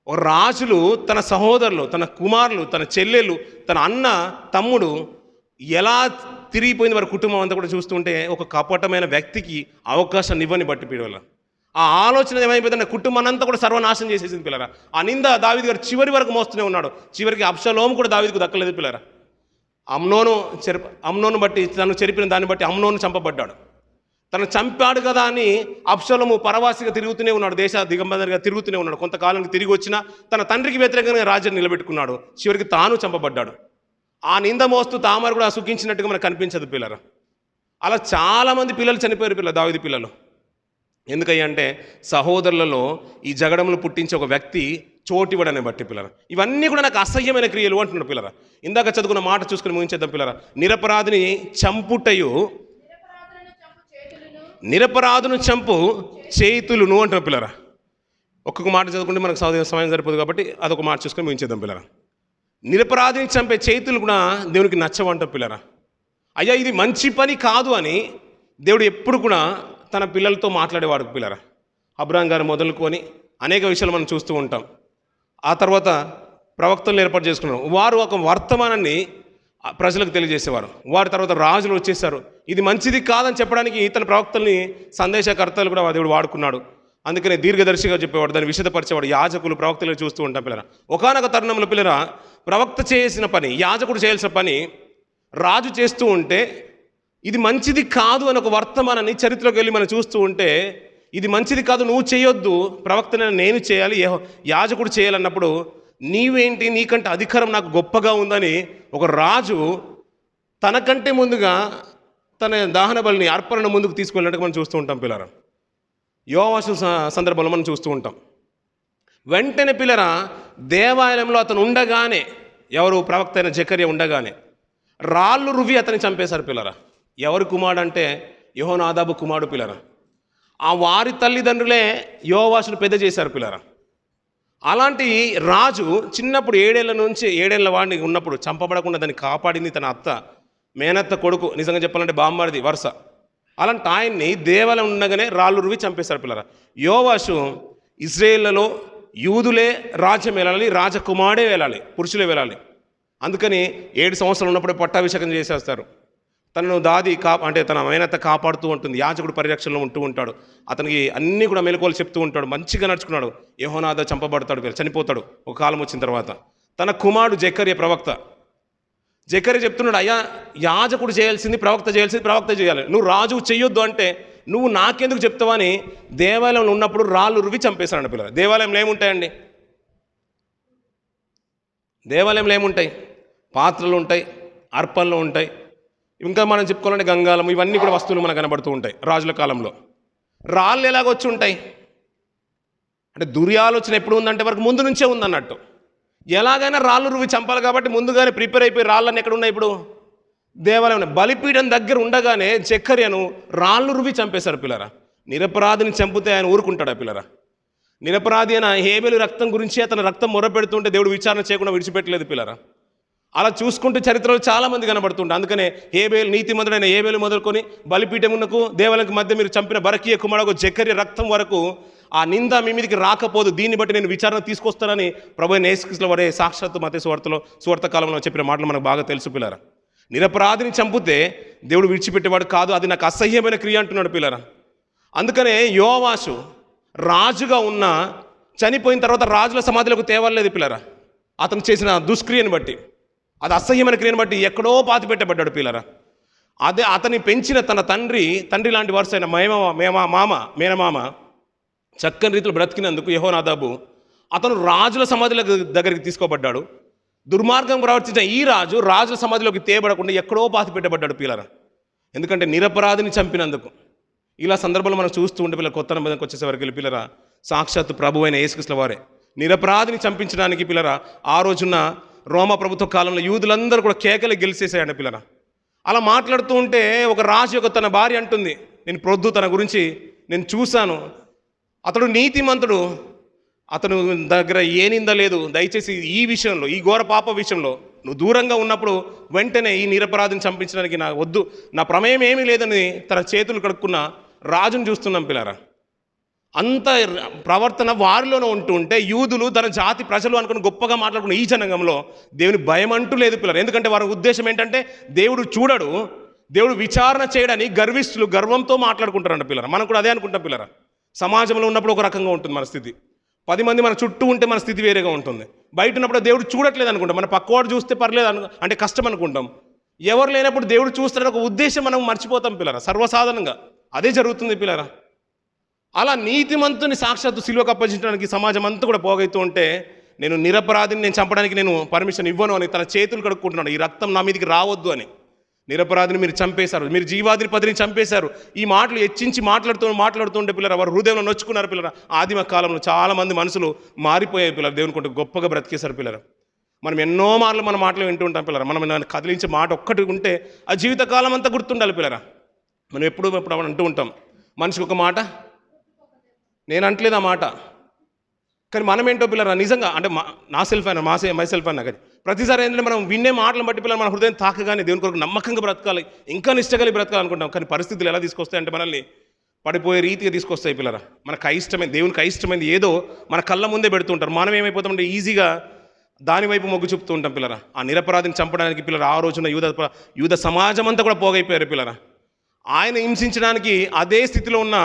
ఒక రాజులు తన సహోదరులు, తన కుమారులు, తన చెల్లెలు, తన అన్న, తమ్ముడు ఎలా తిరిగిపోయింది వారి కుటుంబం అంతా కూడా చూస్తుంటే ఒక కపటమైన వ్యక్తికి అవకాశాన్ని ఇవ్వని బట్టి పిల్లల ఆ ఆలోచన ఏమైపోయిందంటే కుటుంబాన్ని అంతా కూడా సర్వనాశనం చేసేసింది పిల్లరా. ఆ నింద దావీదు గారు చివరి వరకు మోస్తూనే ఉన్నాడు. చివరికి అబ్షాలోము కూడా దావీదుకు దక్కలేదు పిల్లరా. అమ్నోను బట్టి, తను చెరిపిన దాన్ని బట్టి అమ్నోను చంపబడ్డాడు. తను చంపాడు కదా అని అబ్షాలోము పరవాసిగా తిరుగుతూనే ఉన్నాడు, దేశ దిగంబరిగా తిరుగుతూనే ఉన్నాడు. కొంతకాలానికి తిరిగి వచ్చినా తన తండ్రికి వ్యతిరేకంగా రాజ్యాన్ని నిలబెట్టుకున్నాడు. చివరికి తాను చంపబడ్డాడు. ఆ నింద మోస్తూ తామారు కూడా సుఖించినట్టుగా మనకు కనిపించదు పిల్లరా. అలా చాలామంది పిల్లలు చనిపోయారు దావీదు పిల్లలు. ఎందుకంటే సహోదరులలో ఈ జగడములు పుట్టించే ఒక వ్యక్తి చోటివ్వడాన్ని బట్టి పిల్లరా. ఇవన్నీ కూడా నాకు అసహ్యమైన క్రియలు అంటున్నాడు పిల్లరా. ఇందాక చదువుకున్న మాట చూసుకుని ముగించేద్దాం పిల్లరా. నిరపరాధిని చంపుటయు నిరపరాధును చంపు చేతులును అంటున్న పిల్లరా. ఒక్కొక్క మాట చదువుకుంటే మనకు సమయం సరిపోదు కాబట్టి అదొక మాట చూసుకొని ముగించేద్దాం పిల్లరా. నిరపరాధిని చంపే చేతులు కూడా దేవునికి నచ్చవంట పిల్లరా. అయ్యా ఇది మంచి పని కాదు అని దేవుడు ఎప్పుడు కూడా తన పిల్లలతో మాట్లాడేవాడు పిల్లరా. అబ్రాహాం గారు మొదలుకొని అనేక విషయాలు మనం చూస్తూ ఉంటాం. ఆ తర్వాత ప్రవక్తలను ఏర్పాటు చేసుకున్నారు. వారు ఒక వర్తమానాన్ని ప్రజలకు తెలియజేసేవారు. వారి తర్వాత రాజులు వచ్చేసారు. ఇది మంచిది కాదని చెప్పడానికి తన ప్రవక్తల్ని, సందేశకర్తలు కూడా దేవుడు వాడుకున్నాడు. అందుకనే దీర్ఘదర్శిగా చెప్పేవాడు, దాన్ని విషదపరిచేవాడు. యాజకులు, ప్రవక్తలు చూస్తూ ఉంటాం పిల్లరా. ఒకానొక తరుణంలో పిల్లరా ప్రవక్త చేసిన పని, యాజకుడు చేయాల్సిన పని రాజు చేస్తూ ఉంటే ఇది మంచిది కాదు అని ఒక వర్తమానాన్ని చరిత్రలోకి వెళ్ళి మనం చూస్తూ ఉంటే, ఇది మంచిది కాదు, నువ్వు చేయొద్దు, ప్రవక్తనైనా నేను చేయాలి, యాజకుడు చేయాలన్నప్పుడు నీవేంటి, నీకంటే అధికారం నాకు గొప్పగా ఉందని ఒక రాజు తనకంటే ముందుగా తన దహన బలిని, అర్పణను ముందుకు తీసుకెళ్ళినట్టుగా మనం చూస్తూ ఉంటాం పిల్లరా. యోవాషు సందర్భంలో మనం చూస్తూ ఉంటాం. వెంటనే పిల్లరా దేవాలయంలో అతను ఉండగానే, ఎవరు ప్రవక్త అయిన జకర్యా ఉండగానే రాళ్ళు రువి అతన్ని చంపేశారు పిల్లరా. ఎవరి కుమారుడు అంటే యెహోనాదాబు కుమారుడు పిల్లరా. ఆ వారి తల్లిదండ్రులే యోవాషును పెద్ద చేశారు పిల్లరా. అలాంటి రాజు చిన్నప్పుడు 7 వాడిని ఉన్నప్పుడు చంపబడకుండా దాన్ని కాపాడింది తన అత్త, మేనత్త కొడుకు, నిజంగా చెప్పాలంటే బామ్మడిది వరుస. అలాంటి ఆయన్ని దేవాలయం ఉండగానే రాళ్ళు రువి చంపేశారు పిల్లరా. యోవాషు ఇజ్రాయేళ్లలో యూదులే రాజ్యం వెళ్ళాలి, రాజకుమారుడే వెళ్ళాలి, పురుషులే వెళ్ళాలి. అందుకని 7 సంవత్సరాలు ఉన్నప్పుడే పట్టాభిషేకం చేసేస్తారు. తనను అంటే తన మేనత్త కాపాడుతూ ఉంటుంది, యాజకుడు పరిరక్షణలో ఉంటూ ఉంటాడు. అతనికి అన్నీ కూడా మెలకువలు చెప్తూ ఉంటాడు. మంచిగా నడుచుకున్నాడు. యెహోనాదా చంపబడతాడు, చనిపోతాడు ఒక కాలం వచ్చిన తర్వాత. తన కుమారుడు జకర్యా ప్రవక్త. జకర్యా చెప్తున్నాడు, అయ్యా యాజకుడు చేయాల్సింది ప్రవక్త చేయాల్సింది ప్రవక్త చేయాలి, నువ్వు రాజు చెయ్యొద్దు అంటే నువ్వు నాకెందుకు చెప్తావని దేవాలయంలో ఉన్నప్పుడు రాళ్ళు రువి చంపేశాడు పిల్లలు. దేవాలయంలో ఏముంటాయండి? దేవాలయంలో ఏముంటాయి? పాత్రలు ఉంటాయి, అర్పణలు ఉంటాయి, ఇంకా మనం చెప్పుకోవాలంటే గంగాలం, ఇవన్నీ కూడా వస్తువులు మనకు కనబడుతూ ఉంటాయి. రాజుల కాలంలో రాళ్ళు ఎలాగొచ్చి ఉంటాయి అంటే దుర్యాలోచన ఎప్పుడు ఉందంటే వరకు ముందు నుంచే ఉందన్నట్టు. ఎలాగైనా రాళ్ళు రువి చంపాలి కాబట్టి ముందుగానే ప్రిపేర్ అయిపోయి రాళ్ళని ఎక్కడ ఉన్నాయి ఇప్పుడు? దేవాలయం బలిపీఠం దగ్గర ఉండగానే జకర్యాను రాళ్ళు రువి చంపేశారు పిల్లరా. నిరపరాధిని చంపితే ఆయన ఊరుకుంటాడా పిల్లరా? నిరపరాధి అయిన హేబెలు రక్తం గురించి అతను రక్తం మొర పెడుతుంటే దేవుడు విచారణ చేయకుండా విడిచిపెట్టలేదు పిల్లరా. అలా చూసుకుంటూ చరిత్రలో చాలామంది కనబడుతుంటారు. అందుకనే హేబేలు, నీతిమంతుడైన హేబేలు మొదలుకొని బలిపీఠమునకు దేవాలయానికి మధ్య మీరు చంపిన బరకీయ కుమారుడు జకర్య రక్తం వరకు ఆ నింద మీ మీదకి రాకపోదు, దీన్ని బట్టి నేను విచారణ తీసుకొస్తానని ప్రభువైన యేసుక్రీస్తుల వారే సాక్షాత్తు మత్తయి సువార్త కాలంలో చెప్పిన మాటలు మనకు బాగా తెలుసు పిల్లరా. నిరపరాధిని చంపితే దేవుడు విడిచిపెట్టేవాడు కాదు, అది నాకు అసహ్యమైన క్రియ అంటున్నాడు పిల్లరా. అందుకనే యోవాషు రాజుగా ఉన్న చనిపోయిన తర్వాత రాజుల సమాధిలోకి తేవలేదు పిల్లరా. అతను చేసిన దుష్క్రియను బట్టి, అది అసహ్యమైన క్రియను బట్టి ఎక్కడో పాతి పెట్టబడ్డాడు పిల్లరా. అదే అతని పెంచిన తన తండ్రి లాంటి వరుసైన మేనమామ చక్కని రీతిలో బ్రతికినందుకు యెహోనాదాబు అతను రాజుల సమాధుల దగ్గరికి తీసుకోబడ్డాడు. దుర్మార్గం ప్రవర్తించిన ఈ రాజుల సమాధిలోకి తేబడకుండా ఎక్కడో పాతి పెట్టబడ్డాడు పిల్లరా. ఎందుకంటే నిరపరాధిని చంపినందుకు. ఇలా సందర్భంలో మనం చూస్తూ ఉంటే పిల్లలు కొత్త నిబంధనకు వచ్చేసరికి పిల్లరా సాక్షాత్తు ప్రభు అయిన యేసుక్రీస్తుల వారే నిరపరాధిని చంపించడానికి పిల్లరా ఆ రోజున రోమా ప్రభుత్వ కాలంలో యూదులందరూ కూడా కేకలు గెలిచేసాయండి పిల్లరా. అలా మాట్లాడుతూ ఉంటే ఒక రాజు యొక్క తన భార్య అంటుంది, నేను ప్రొద్దు తన గురించి నేను చూశాను, అతడు నీతిమంతుడు, అతను దగ్గర ఏ నింద లేదు, దయచేసి ఈ విషయంలో, ఈ ఘోర పాప విషయంలో నువ్వు దూరంగా ఉన్నప్పుడు వెంటనే ఈ నిరపరాధిని చంపించడానికి నా వద్దు, నా ప్రమేయం ఏమీ లేదని తన చేతులు కడుక్కున్న రాజును చూస్తున్నాం పిల్లరా. అంత ప్రవర్తన వారిలోనే ఉంటే యూదులు తన జాతి ప్రజలు అనుకుని గొప్పగా మాట్లాడుకున్న ఈ జనాంగంలో దేవుని భయం అంటూ లేదు పిల్లలు. ఎందుకంటే వారి ఉద్దేశం ఏంటంటే దేవుడు చూడడు, దేవుడు విచారణ చేయడని గర్విష్ఠులు గర్వంతో మాట్లాడుకుంటారంట పిల్లరా. మనం కూడా అదే అనుకుంటాం పిల్లరా. సమాజంలో ఉన్నప్పుడు ఒక రకంగా ఉంటుంది మన స్థితి, 10 మంది మన చుట్టూ ఉంటే మన స్థితి వేరేగా ఉంటుంది. బయట ఉన్నప్పుడు దేవుడు చూడట్లేదు అనుకుంటాం, మన పక్కవాడు చూస్తే పర్లేదు అంటే కష్టం అనుకుంటాం. ఎవరు లేనప్పుడు దేవుడు చూస్తాడని ఒక ఉద్దేశం మనం మర్చిపోతాం పిల్లరా. సర్వసాధారణంగా అదే జరుగుతుంది పిల్లరా. అలా నీతిమంతుని సాక్షాత్తు సిలువకు అప్పగించడానికి సమాజం అంతా కూడా పోగైతూ ఉంటే నేను నిరపరాధిని నేను చంపడానికి నేను పర్మిషన్ ఇవ్వను అని తన చేతులు కడుక్కుంటున్నాడు. ఈ రక్తం నా మీదకి రావద్దు అని. నిరపరాధిని మీరు చంపేశారు, మీరు జీవాధిపతిని చంపేశారు. ఈ మాటలు హెచ్చించి మాట్లాడుతుంటే పిల్లరా వారు హృదయంలో నొచ్చుకున్నారు పిల్లరా. ఆదిమ కాలంలో చాలామంది మనుషులు మారిపోయాయి పిల్లలు, దేవుని కొంటే గొప్పగా బ్రతికేశారు పిల్లరా. మనం ఎన్నో మార్లు మన మాటలు వింటూ ఉంటాం పిల్లరా. మనం కదిలించే మాట ఒక్కటి ఉంటే ఆ జీవితకాలం అంతా గుర్తుండాలి పిల్లరా. మనం ఎప్పుడు అంటూ ఉంటాం మనిషికి ఒక మాట, నేను అంటలేదు ఆ మాట, కానీ మనం ఏంటో పిల్లరా నిజంగా అంటే నా సెల్ఫ్ అయినా మై సెల్ఫ్ అయినా కానీ ప్రతిసారి ఏంటంటే మనం విన్నే మాటలను బట్టి పిల్లలు మన హృదయం తాకగానే దేవుని కొరకు నమ్మకంగా బ్రతకాలి, ఇంకా నిష్టగలి బ్రతకాలి అనుకుంటాం. కానీ పరిస్థితులు ఎలా తీసుకొస్తాయి అంటే మనల్ని పడిపోయే రీతిగా తీసుకొస్తాయి పిల్లరా. మనకు అయిష్టమైంది, దేవునికి అయిష్టమైంది ఏదో మన కళ్ళ ముందే పెడుతుంటారు. మనం ఏమైపోతామంటే ఈజీగా దానివైపు మొగ్గు చూపుతూ ఉంటాం పిల్లరా. ఆ నిరపరాధిని చంపడానికి పిల్లలు ఆ రోజున యూద సమాజం అంతా కూడా పోగైపోయారు పిల్లరా. ఆయన హింసించడానికి అదే స్థితిలో ఉన్న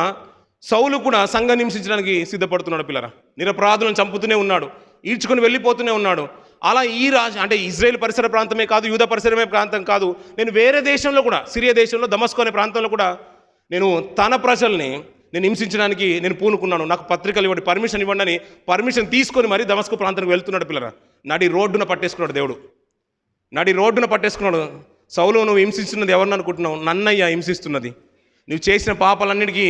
సౌలు కూడా సంఘం హింసించడానికి సిద్ధపడుతున్నాడు పిల్లరా. నిరపరాధులను చంపుతూనే ఉన్నాడు, ఈడ్చుకొని వెళ్ళిపోతూనే ఉన్నాడు. అలా ఈ రాజు అంటే ఇజ్రాయేల్ పరిసర ప్రాంతమే కాదు, యూదా పరిసరమే ప్రాంతం కాదు, నేను వేరే దేశంలో కూడా సిరియా దేశంలో దమస్కు అనే ప్రాంతంలో కూడా నేను తన ప్రజల్ని నేను హింసించడానికి నేను పూనుకున్నాను, నాకు పత్రికలు ఇవ్వండి, పర్మిషన్ ఇవ్వండి అని పర్మిషన్ తీసుకొని మరి దమస్కు ప్రాంతానికి వెళ్తున్నాడు పిల్లరా. నడి రోడ్డున పట్టేసుకున్నాడు దేవుడు, నడి రోడ్డున పట్టేసుకున్నాడు. సౌలు నువ్వు హింసిస్తున్నది ఎవరిని అనుకుంటున్నావు? నన్నయ్య హింసిస్తున్నది. నువ్వు చేసిన పాపాలన్నిటికీ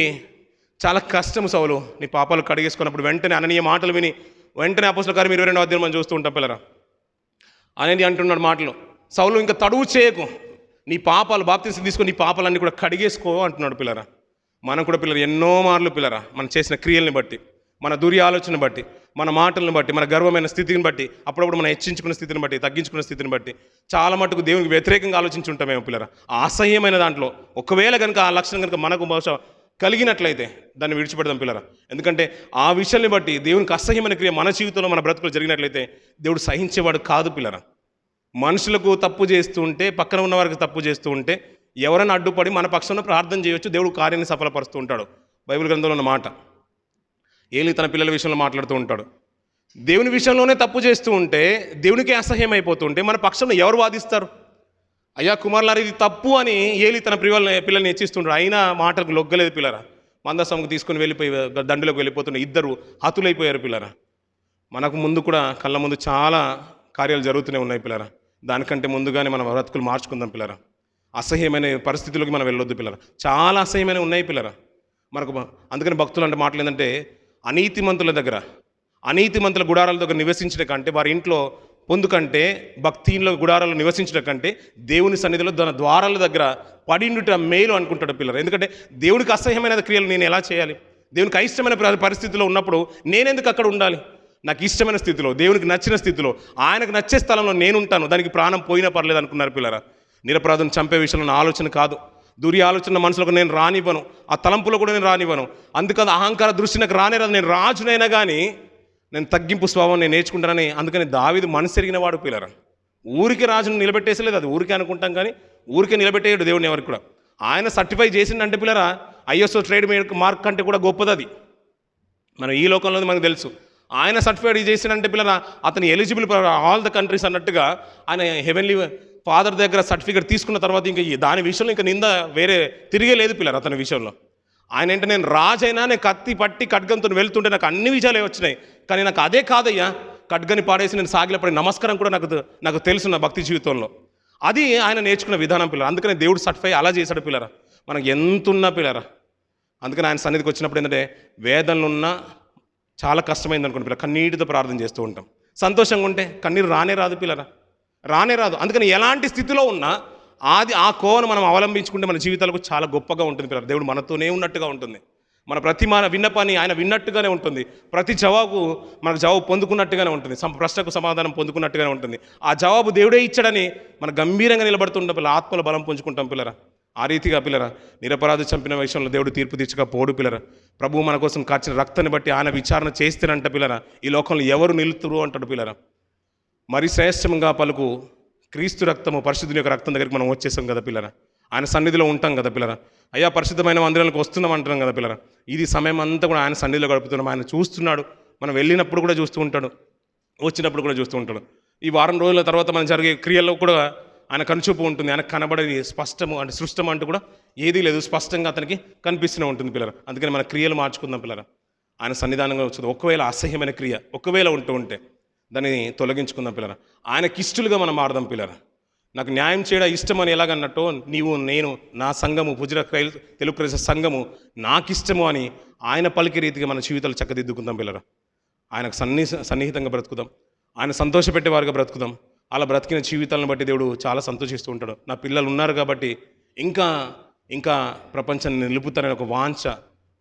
చాలా కష్టం సౌలు, నీ పాపాలు కడిగేసుకున్నప్పుడు వెంటనే అననీయ మాటలు విని వెంటనే అపోస్తలుల కార్యం 22వ అధ్యాయం మనం చూస్తూ ఉంటాం పిల్లరా. అనేది అంటున్నాడు మాటలు, సౌలు ఇంకా తడువు చేయకు, నీ పాపాలు బాప్తిసం తీసుకొని నీ పాపాలన్నీ కూడా కడిగేసుకో అంటున్నాడు పిల్లరా. మనం కూడా పిల్లలు ఎన్నో మార్లు పిల్లరా మనం చేసిన క్రియల్ని బట్టి, మన దురి ఆలోచనని బట్టి, మన మాటలను బట్టి, మన గర్వమైన స్థితిని బట్టి, అప్పుడప్పుడు మనం హెచ్చించుకున్న స్థితిని బట్టి, తగ్గించుకున్న స్థితిని బట్టి చాలా మటుకు దేవునికి వ్యతిరేకంగా ఆలోచించి ఉంటామేమో పిల్లరా. అసహ్యమైన దాంట్లో ఒకవేళ కనుక ఆ లక్షణం కనుక మనకు బహుశా కలిగినట్లయితే దాన్ని విడిచిపెడదాం పిల్లరా. ఎందుకంటే ఆ విషయాన్ని బట్టి దేవునికి అసహ్యమైన క్రియ మన జీవితంలో మన బ్రతుకులు జరిగినట్లయితే దేవుడు సహించేవాడు కాదు పిల్లరా. మనుషులకు తప్పు చేస్తూ ఉంటే, పక్కన ఉన్న వారికి తప్పు చేస్తూ ఉంటే ఎవరైనా అడ్డుపడి మన పక్షంలో ప్రార్థన చేయొచ్చు, దేవుడు కార్యాన్ని సఫలపరుస్తూ ఉంటాడు. బైబిల్ గ్రంథంలో ఉన్న మాట. ఏలి తన పిల్లల విషయంలో మాట్లాడుతూ ఉంటాడు, దేవుని విషయంలోనే తప్పు చేస్తూ ఉంటే, దేవునికి అసహ్యం అయిపోతూ ఉంటే మన పక్షంలో ఎవరు వాదిస్తారు? అయ్యా కుమారులారా ఇది తప్పు అని ఏలి తన పిల్లల్ని హెచ్చిస్తుంటాడు. అయినా మాటలకు లొగ్గలేదు పిల్లరా. మందసంకు తీసుకొని వెళ్ళిపోయి దండులోకి వెళ్ళిపోతున్న ఇద్దరు హతులైపోయారు పిల్లరా. మనకు ముందు కూడా కళ్ళ ముందు చాలా కార్యాలు జరుగుతూనే ఉన్నాయి పిల్లరా. దానికంటే ముందుగానే మన బ్రతుకులు మార్చుకుందాం పిల్లరా. అసహ్యమైన పరిస్థితుల్లోకి మనం వెళ్ళొద్దు పిల్లరా. చాలా అసహ్యమైన ఉన్నాయి పిల్లరా మనకు. అందుకని భక్తులు అంటే మాటలు ఏంటంటే అనీతిమంతుల గుడారాల దగ్గర నివసించడం కంటే, వారి ఇంట్లో పొందుకంటే, భక్తిలో గుడారాలు నివసించడం కంటే దేవుని సన్నిధిలో దాని ద్వారాల దగ్గర పడిండుట మేలు అనుకుంటాడు పిల్లలు. ఎందుకంటే దేవునికి అసహ్యమైన క్రియలు నేను ఎలా చేయాలి? దేవునికి అయిష్టమైన పరిస్థితిలో ఉన్నప్పుడు నేనెందుకు అక్కడ ఉండాలి? నాకు ఇష్టమైన స్థితిలో, దేవునికి నచ్చిన స్థితిలో, ఆయనకు నచ్చే స్థలంలో నేను ఉంటాను. దానికి ప్రాణం పోయినా పర్లేదు అనుకున్నారు పిల్లరా. నిరపరాధం చంపే విషయంలో నా ఆలోచన కాదు. దురి ఆలోచన మనసులకు నేను రానివ్వను. ఆ తలంపులో కూడా నేను రానివ్వను. అందుకని అహంకార దృష్టి నాకు రానే రాదు. నేను రాజునైనా కానీ నేను తగ్గింపు స్వభావం నేను నేర్చుకుంటానని. అందుకని దావీదు మనసు ఎరిగిన వాడు పిల్లరా. ఊరికి రాజును నిలబెట్టేసలేదు, అది ఊరికే అనుకుంటాం కానీ ఊరికే నిలబెట్టేయడు దేవుడిని ఎవరికి కూడా. ఆయన సర్టిఫై చేసిందంటే పిల్లరా ఐఎస్ఓ ట్రేడ్ మార్క్ కంటే కూడా గొప్పది అది. మనం ఈ లోకంలో మనకు తెలుసు. ఆయన సర్టిఫైడ్ చేసినంటే పిల్లరా అతను eligible for all the countries అన్నట్టుగా ఆయన హెవెన్లీ ఫాదర్ దగ్గర సర్టిఫికేట్ తీసుకున్న తర్వాత ఇంకా దాని విషయంలో ఇంకా నింద వేరే తిరిగే లేదు పిల్లరా అతని విషయంలో. ఆయన ఏంటంటే నేను రాజైనా నేను కత్తి పట్టి ఖడ్గంతో వెళ్తుంటే నాకు అన్ని విజయాలే వచ్చినాయి, కానీ నాకు అదే కాదయ్యా, ఖడ్గని పాడేసి నేను సాగిలపడి నమస్కారం కూడా నాకు తెలుసు నా భక్తి జీవితంలో. అది ఆయన నేర్చుకున్న విధానం పిల్లరా. అందుకనే దేవుడు సర్టిఫై అలా చేశాడు పిల్లరా. మనకు ఎంతున్నా పిల్లరా. అందుకని ఆయన సన్నిధికి వచ్చినప్పుడు ఏంటంటే వేదనలు ఉన్నా చాలా కష్టమైంది అనుకోండి పిల్లలు, కన్నీటితో ప్రార్థన చేస్తూ ఉంటాం. సంతోషంగా ఉంటే కన్నీరు రానే రాదు పిల్లరా, రానే రాదు. అందుకని ఎలాంటి స్థితిలో ఉన్నా ఆ కోవను మనం అవలంబించుకుంటే మన జీవితాలకు చాలా గొప్పగా ఉంటుంది పిల్లలు. దేవుడు మనతోనే ఉన్నట్టుగా ఉంటుంది. మన ప్రతి విన్నపాన్ని ఆయన విన్నట్టుగానే ఉంటుంది. ప్రతి జవాబు మనకు జవాబు పొందుకున్నట్టుగానే ఉంటుంది. ప్రశ్నకు సమాధానం పొందుకున్నట్టుగానే ఉంటుంది. ఆ జవాబు దేవుడే ఇచ్చాడని మన గంభీరంగా నిలబడుతుంటాం పిల్లలు, ఆత్మలో బలం పుంజుకుంటాం పిల్లరా. ఆ రీతిగా పిల్లరా నిరపరాధి చంపిన విషయంలో దేవుడు తీర్పు తీర్చకపోడు పిల్లరా. ప్రభువు మన కోసం కార్చిన రక్తాన్ని బట్టి ఆయన విచారణ చేస్తేనంట పిల్లరా ఈ లోకంలో ఎవరు నిలుతురు అంటాడు పిల్లరా. మరి శ్రేష్టంగా పలుకు క్రీస్తు రక్తము, పరిశుద్ధుని యొక్క రక్తం దగ్గరికి మనం వచ్చేసాం కదా పిల్లరా. ఆయన సన్నిధిలో ఉంటాం కదా పిల్లరా. అయ్యా పరిశుద్ధమైన మందిరాలకు వస్తున్నాం అంటున్నాం కదా పిల్లరా. ఇది సమయం అంతా కూడా ఆయన సన్నిధిలో గడుపుతున్నాం. ఆయన చూస్తున్నాడు. మనం వెళ్ళినప్పుడు కూడా చూస్తూ ఉంటాడు, వచ్చినప్పుడు కూడా చూస్తూ ఉంటాడు. ఈ వారం రోజుల తర్వాత మనం జరిగే క్రియల్లో కూడా ఆయన కనుచూపు ఉంటుంది. ఆయన కనబడేది స్పష్టము అంటే సృష్టం అంటూ కూడా ఏదీ లేదు, స్పష్టంగా అతనికి కనిపిస్తూనే ఉంటుంది పిల్లరా. అందుకని మన క్రియలు మార్చుకుందాం పిల్లరా. ఆయన సన్నిధానంగా వచ్చింది. ఒకవేళ అసహ్యమైన క్రియ ఒకవేళ ఉంటే దాన్ని తొలగించుకుందాం పిల్లరా. ఆయనకి ఇష్టలుగా మనం మారదాం పిల్లరా. నాకు న్యాయం చేయడం ఇష్టం అని ఎలాగన్నట్టు నీవు నేను నా సంఘము భుజర తెలుగు ప్రజల సంఘము నాకు ఇష్టము అని ఆయన పలికి రీతిగా మన జీవితాలు చక్కదిద్దుకుందాం పిల్లరా. ఆయనకు సన్నిహితంగా బ్రతుకుదాం, ఆయన సంతోషపెట్టేవారుగా బ్రతుకుదాం. అలా బ్రతికిన జీవితాలను బట్టి దేవుడు చాలా సంతోషిస్తూ ఉంటాడు. నా పిల్లలు ఉన్నారు కాబట్టి ఇంకా ప్రపంచాన్ని నిలుపుతారని ఒక వాంఛ,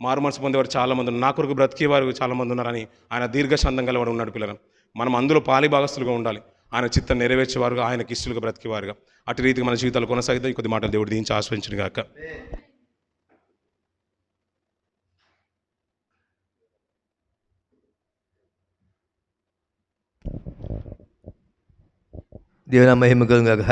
మారు మనసు పొందేవారు చాలామంది ఉన్నారు, నా కొరకు బ్రతికేవారు చాలామంది ఉన్నారని ఆయన దీర్ఘశాంతం గలవాడు ఉన్నాడు పిల్లలు. మనం అందులో పాలిభాగస్తులుగా ఉండాలి. ఆయన చిత్తం నెరవేర్చేవారుగా, ఆయనకి ఇష్టలుగా బ్రతికేవారుగా. అటు రీతిగా మన జీవితాలు కొనసాగితే కొద్ది మాటలు దేవుడు దీనికి ఆశ్రయించిన గాక. దేవుని మహిమ కలుగును గాక.